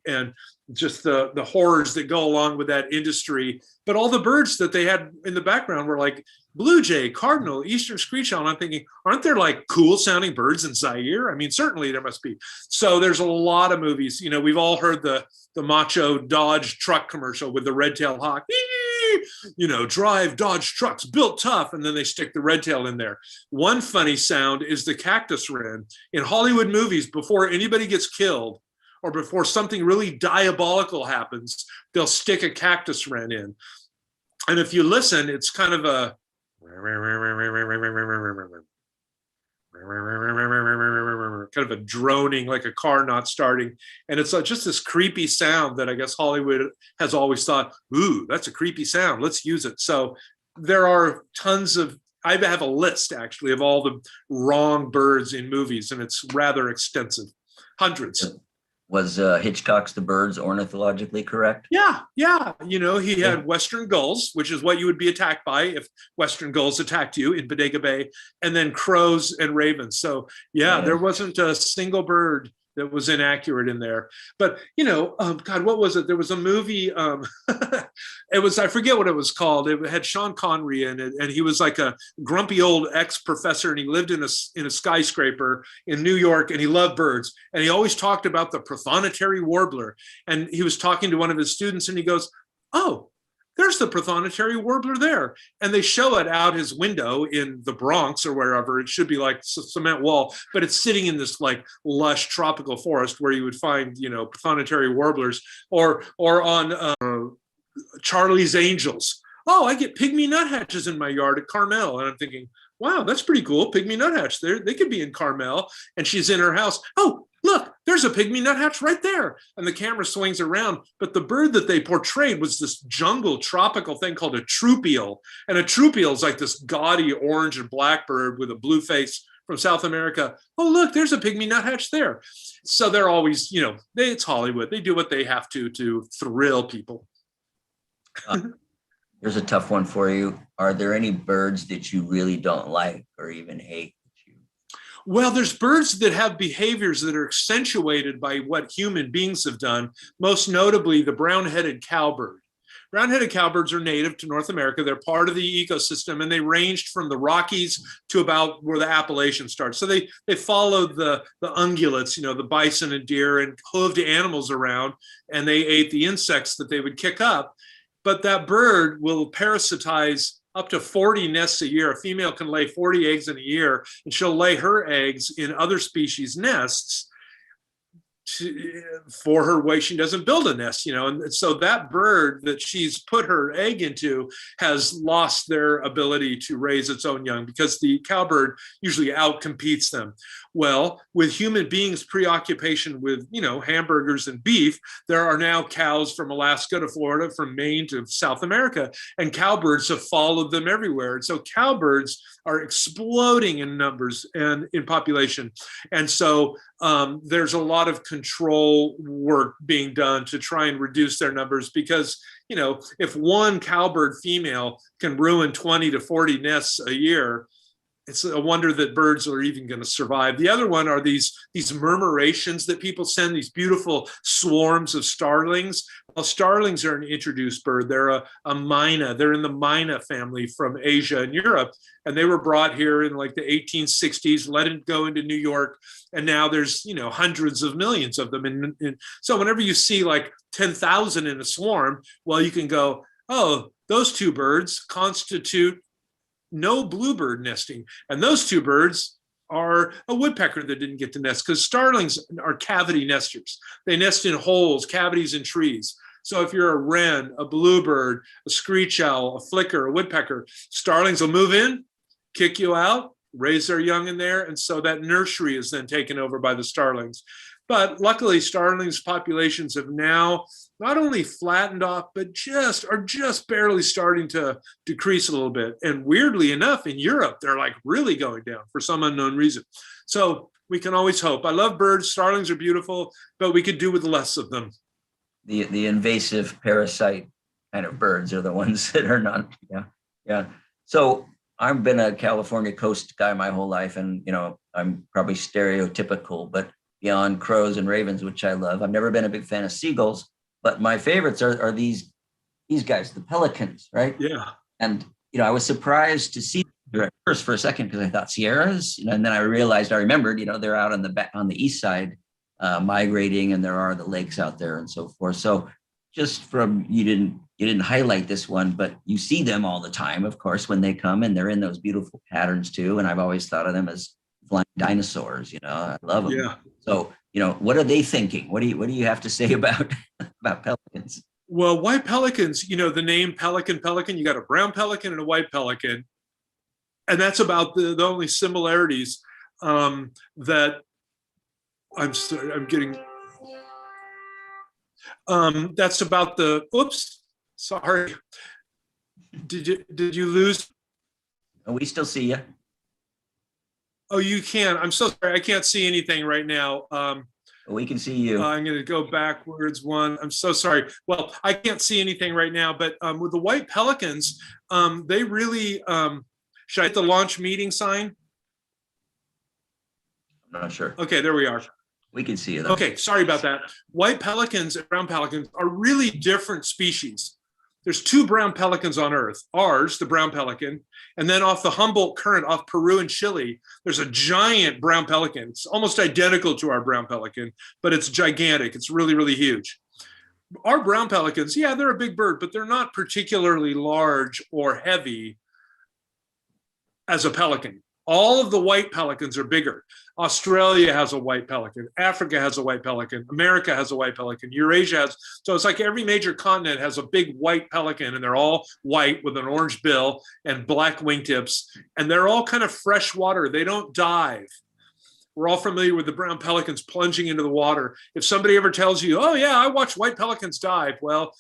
B: just the horrors that go along with that industry. But all the birds that they had in the background were like blue jay, cardinal, eastern screech owl. And I'm thinking, aren't there like cool sounding birds in Zaire? I mean, certainly there must be. So there's a lot of movies. We've all heard the macho Dodge truck commercial with the red-tailed hawk. Drive Dodge trucks, built tough, and then they stick the red tail in there. One funny sound is the cactus wren. In Hollywood movies, before anybody gets killed or before something really diabolical happens, they'll stick a cactus wren in. And if you listen, it's kind of a droning, like a car not starting. And it's just this creepy sound that I guess Hollywood has always thought, ooh, that's a creepy sound, let's use it. So there are tons of, I have a list actually of all the wrong birds in movies, and it's rather extensive, hundreds.
C: Was Hitchcock's The Birds ornithologically correct?
B: Yeah. He had Western gulls, which is what you would be attacked by if Western gulls attacked you in Bodega Bay, and then crows and ravens. So there wasn't a single bird that was inaccurate in there. But, God, what was it? There was a movie, I forget what it was called. It had Sean Connery in it, and he was like a grumpy old ex-professor, and he lived in a skyscraper in New York, and he loved birds. And he always talked about the prothonotary warbler. And he was talking to one of his students, and he goes, oh, there's the prothonotary warbler there. And they show it out his window in the Bronx or wherever. It should be like cement wall, but it's sitting in this like lush tropical forest where you would find, prothonotary warblers, or on Charlie's Angels. Oh, I get pygmy nuthatches in my yard at Carmel. And I'm thinking, wow, that's pretty cool. Pygmy nuthatch. They could be in Carmel. And she's in her house. Oh, look, there's a pygmy nuthatch right there. And the camera swings around. But the bird that they portrayed was this jungle tropical thing called a troupial. And a troupial is like this gaudy orange and black bird with a blue face from South America. Oh, look, there's a pygmy nuthatch there. So they're always, it's Hollywood. They do what they have to thrill people.
C: Here's a tough one for you. Are there any birds that you really don't like or even hate?
B: Well, there's birds that have behaviors that are accentuated by what human beings have done, most notably the brown-headed cowbird. Brown-headed cowbirds are native to North America. They're part of the ecosystem, and they ranged from the Rockies to about where the Appalachians start. So they followed the ungulates, the bison and deer and hooved animals around, and they ate the insects that they would kick up. But that bird will parasitize up to 40 nests a year. A female can lay 40 eggs in a year, and she'll lay her eggs in other species' nests for her way she doesn't build a nest, and so that bird that she's put her egg into has lost their ability to raise its own young because the cowbird usually outcompetes them. Well, with human beings' preoccupation with, hamburgers and beef, there are now cows from Alaska to Florida, from Maine to South America, and cowbirds have followed them everywhere. And so cowbirds are exploding in numbers and in population. And so there's a lot of control work being done to try and reduce their numbers because, if one cowbird female can ruin 20 to 40 nests a year, it's a wonder that birds are even going to survive. The other one are these murmurations that people send, these beautiful swarms of starlings. Well, starlings are an introduced bird. They're a myna. They're in the myna family from Asia and Europe. And they were brought here in like the 1860s, let it go into New York. And now there's, hundreds of millions of them. And so whenever you see like 10,000 in a swarm, well, you can go, oh, those two birds constitute no bluebird nesting. And those two birds are a woodpecker that didn't get to nest because starlings are cavity nesters. They nest in holes, cavities in trees. So if you're a wren, a bluebird, a screech owl, a flicker, a woodpecker, starlings will move in, kick you out, raise their young in there. And so that nursery is then taken over by the starlings. But luckily, starlings populations have now not only flattened off, but are just barely starting to decrease a little bit. And weirdly enough, in Europe, they're like really going down for some unknown reason. So we can always hope. I love birds. Starlings are beautiful, but we could do with less of them.
C: The invasive parasite kind of birds are the ones that are not. Yeah. So I've been a California coast guy my whole life, and I'm probably stereotypical, but beyond crows and ravens, which I love. I've never been a big fan of seagulls, but my favorites are these guys, the pelicans, right?
B: Yeah.
C: And I was surprised to see at first for a second because I thought Sierras, and then I realized, I remembered, they're out on the east side migrating, and there are the lakes out there and so forth. So just from you didn't highlight this one, but you see them all the time, of course, when they come, and they're in those beautiful patterns too. And I've always thought of them as flying dinosaurs. I love them.
B: Yeah.
C: So what are they thinking? What do you have to say about pelicans?
B: Well, white pelicans, the name pelican, you got a brown pelican and a white pelican. And that's about the only similarities that I'm getting. That's about sorry. Did you lose?
C: We still see you.
B: Oh, you can. I'm so sorry. I can't see anything right now.
C: We can see you.
B: I'm going to go backwards one. I'm so sorry. Well, I can't see anything right now, but with the white pelicans, they really, should I hit the launch meeting sign?
C: I'm not sure.
B: Okay, there we are.
C: We can see you though.
B: Okay, sorry about that. White pelicans and brown pelicans are really different species. There's two brown pelicans on Earth, ours, the brown pelican, and then off the Humboldt Current off Peru and Chile, there's a giant brown pelican. It's almost identical to our brown pelican, but it's gigantic. It's really, really huge. Our brown pelicans, yeah, they're a big bird, but they're not particularly large or heavy as a pelican. All of the white pelicans are bigger. Australia has a white pelican. Africa has a white pelican. America has a white pelican. Eurasia has. So it's like every major continent has a big white pelican, and they're all white with an orange bill and black wingtips. And they're all kind of freshwater. They don't dive. We're all familiar with the brown pelicans plunging into the water. If somebody ever tells you, oh, yeah, I watch white pelicans dive, well,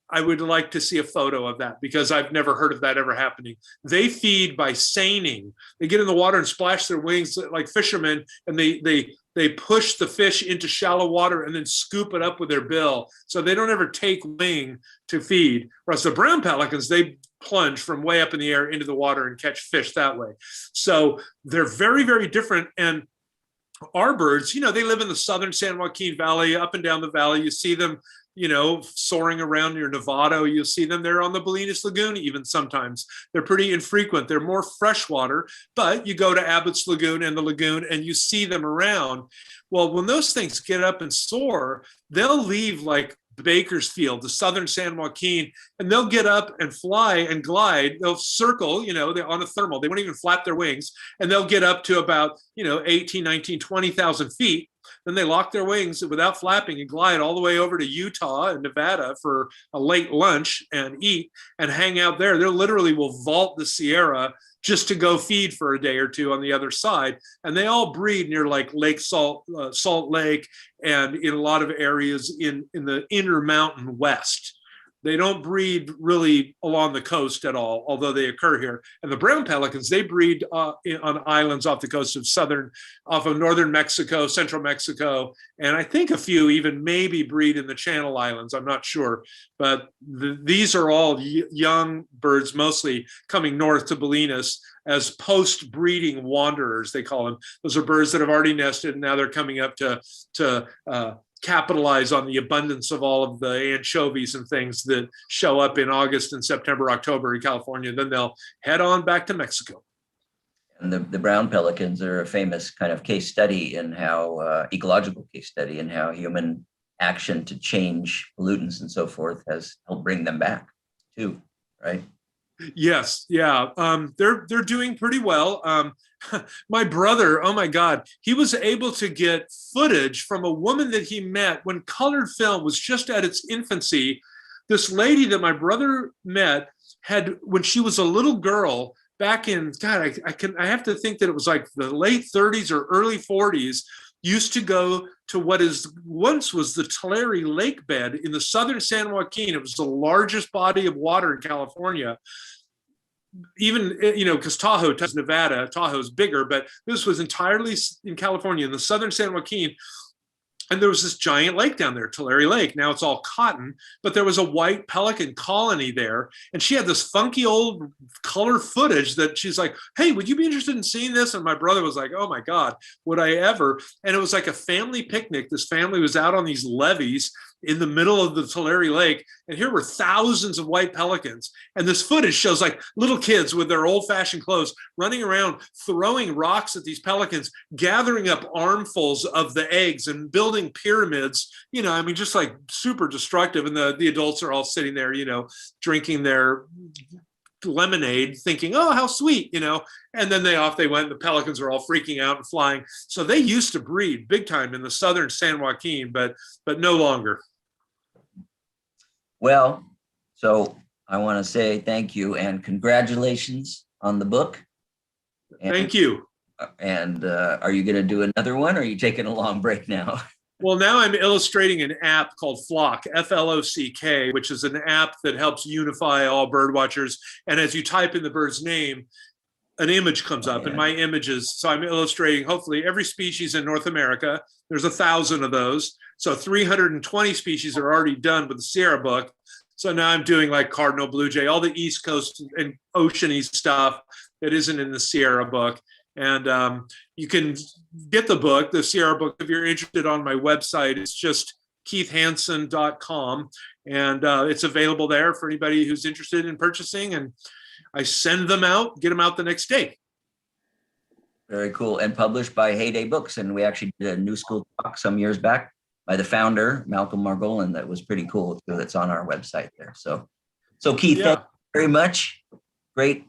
B: I would like to see a photo of that because I've never heard of that ever happening. They feed by seining. They get in the water and splash their wings like fishermen, and they push the fish into shallow water and then scoop it up with their bill. So they don't ever take wing to feed. Whereas the brown pelicans, they plunge from way up in the air into the water and catch fish that way. So they're very, very different. And our birds, they live in the southern San Joaquin Valley, up and down the valley. You see them soaring around near Nevada. You'll see them there on the Bolinas Lagoon even sometimes. They're pretty infrequent. They're more freshwater, but you go to Abbott's Lagoon and the lagoon and you see them around. Well, when those things get up and soar, they'll leave like Bakersfield, the southern San Joaquin, and they'll get up and fly and glide. They'll circle, they're on a thermal. They won't even flap their wings, and they'll get up to about, 18, 19, 20,000 feet. Then they lock their wings without flapping and glide all the way over to Utah and Nevada for a late lunch and eat and hang out there. They literally will vault the Sierra just to go feed for a day or two on the other side. And they all breed near like Lake Salt Lake, and in a lot of areas in the Intermountain West. They don't breed really along the coast at all, although they occur here. And the brown pelicans, they breed on islands off the coast off of northern Mexico, central Mexico, and I think a few even maybe breed in the Channel Islands. I'm not sure, but these are all young birds, mostly coming north to Bolinas as post-breeding wanderers, they call them. Those are birds that have already nested, and now they're coming up to capitalize on the abundance of all of the anchovies and things that show up in August and September, October in California. Then they'll head on back to Mexico.
C: And the brown pelicans are a famous kind of case study in how ecological case study in how human action to change pollutants and so forth has helped bring them back too, right?
B: Yes, yeah, they're doing pretty well. My brother, oh my God, he was able to get footage from a woman that he met when colored film was just at its infancy. This lady that my brother met had, when she was a little girl back in, God, I have to think that it was like the late 30s or early 40s, used to go to what is once was the Tulare Lake bed in the southern San Joaquin. It was the largest body of water in California. Even, because Tahoe, Nevada, Tahoe is bigger, but this was entirely in California, in the southern San Joaquin. And there was this giant lake down there, Tulare Lake. Now it's all cotton, but there was a white pelican colony there. And she had this funky old color footage that she's like, hey, would you be interested in seeing this? And my brother was like, oh my God, would I ever? And it was like a family picnic. This family was out on these levees in the middle of the Tulare Lake. And here were thousands of white pelicans. And this footage shows like little kids with their old fashioned clothes running around, throwing rocks at these pelicans, gathering up armfuls of the eggs and building pyramids, I mean, just like super destructive. And the adults are all sitting there, drinking their lemonade, thinking, oh, how sweet, and then off they went. The pelicans are all freaking out and flying. So they used to breed big time in the southern San Joaquin, but no longer.
C: Well, so I want to say thank you and congratulations on the book.
B: Thank you.
C: And are you going to do another one, or are you taking a long break now?
B: Well, now I'm illustrating an app called Flock, Flock, which is an app that helps unify all bird watchers. And as you type in the bird's name, an image comes up, and my images. So I'm illustrating hopefully every species in North America. There's 1,000 of those. So 320 species are already done with the Sierra book. So now I'm doing like cardinal blue jay, all the East Coast and oceany stuff that isn't in the Sierra book. And you can get the book, the Sierra book, if you're interested, on my website. It's just keithhansen.com. And it's available there for anybody who's interested in purchasing. And I send them out, get them out the next day.
C: Very cool. And published by Heyday Books. And we actually did a New School talk some years back by the founder, Malcolm Margolin. That was pretty cool. That's on our website there. So Keith, thank you very much. Great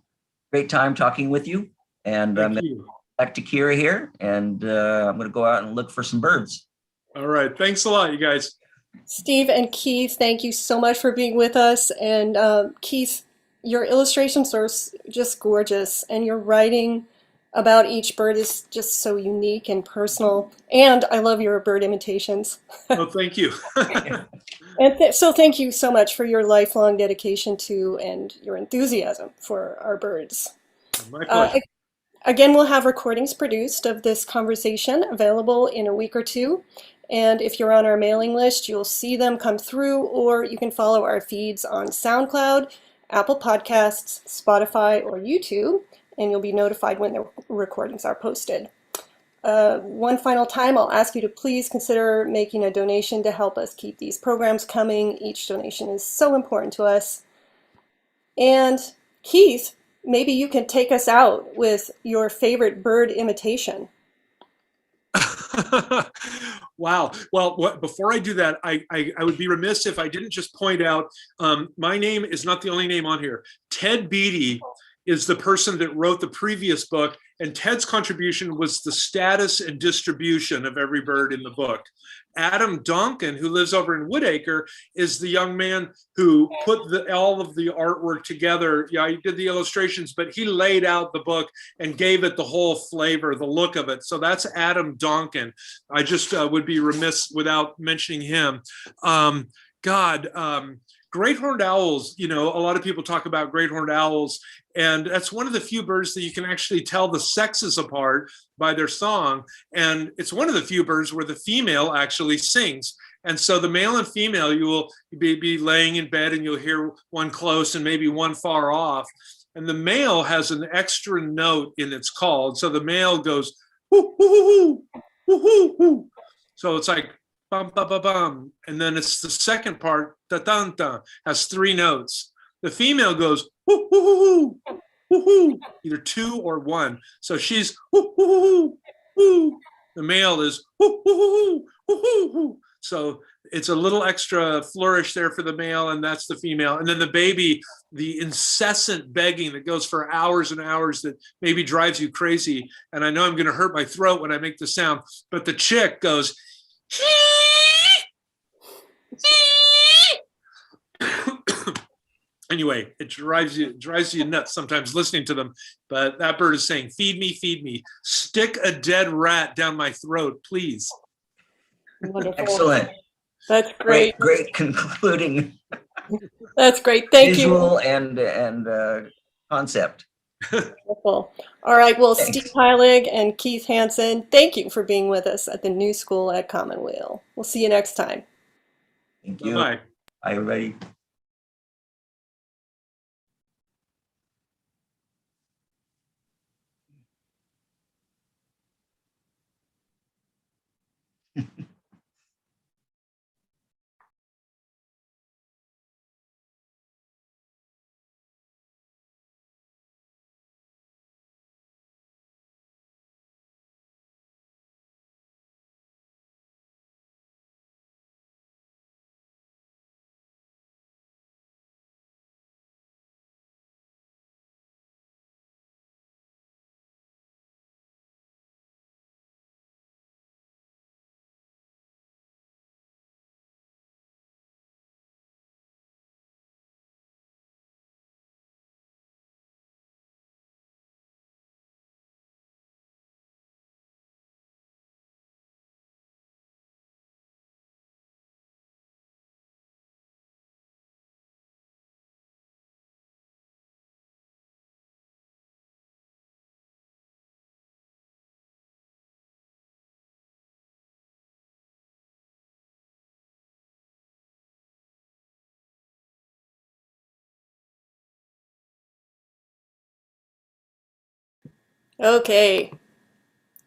C: time talking with you. And I'm going to go back to Kira here, and I'm going to go out and look for some birds.
B: All right. Thanks a lot, you guys.
A: Steve and Keith, thank you so much for being with us. And Keith, your illustrations are just gorgeous, and your writing about each bird is just so unique and personal. And I love your bird imitations.
B: Oh, thank you.
A: And so thank you so much for your lifelong dedication to and your enthusiasm for our birds.
B: My pleasure.
A: Again, we'll have recordings produced of this conversation available in a week or two. And if you're on our mailing list, you'll see them come through, or you can follow our feeds on SoundCloud, Apple Podcasts, Spotify, or YouTube, and you'll be notified when the recordings are posted. One final time, I'll ask you to please consider making a donation to help us keep these programs coming. Each donation is so important to us. And Keith, maybe you can take us out with your favorite bird imitation.
B: Wow. Well, before I do that, I would be remiss if I didn't just point out, my name is not the only name on here. Ted Beatty is the person that wrote the previous book, and Ted's contribution was the status and distribution of every bird in the book. Adam Donkin, who lives over in Woodacre, is the young man who put all of the artwork together. Yeah, he did the illustrations, but he laid out the book and gave it the whole flavor, the look of it. So that's Adam Donkin. I just would be remiss without mentioning him. Great horned owls, a lot of people talk about great horned owls, and that's one of the few birds that you can actually tell the sexes apart by their song. And it's one of the few birds where the female actually sings. And so the male and female, you will be laying in bed and you'll hear one close and maybe one far off. And the male has an extra note in its call. And so the male goes, whoo, whoo, whoo, whoo, whoo. So it's like, bum, bum, bum, bum. And then it's the second part, ta-tan-ta, has 3 notes. The female goes, whoo, whoo, whoo, whoo, whoo, either 2 or 1. So she's, whoo, whoo, whoo, whoo. The male is, whoo, whoo, whoo, whoo, whoo, whoo. So it's a little extra flourish there for the male, and that's the female. And then the baby, the incessant begging that goes for hours and hours that maybe drives you crazy. And I know I'm going to hurt my throat when I make the sound, but the chick goes, anyway, it drives you nuts sometimes listening to them. But that bird is saying, feed me, stick a dead rat down my throat, please.
A: Wonderful.
C: Excellent.
A: That's great.
C: Great concluding.
A: That's great. Thank you.
C: Visual and concept.
A: Wonderful. All right, well,
C: Thanks.
A: Steve Heilig and Keith Hansen, thank you for being with us at the New School at Commonweal. We'll see you next time.
C: Thank you.
B: Bye-bye.
C: Bye, everybody.
A: Okay,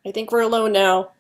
A: I think we're alone now.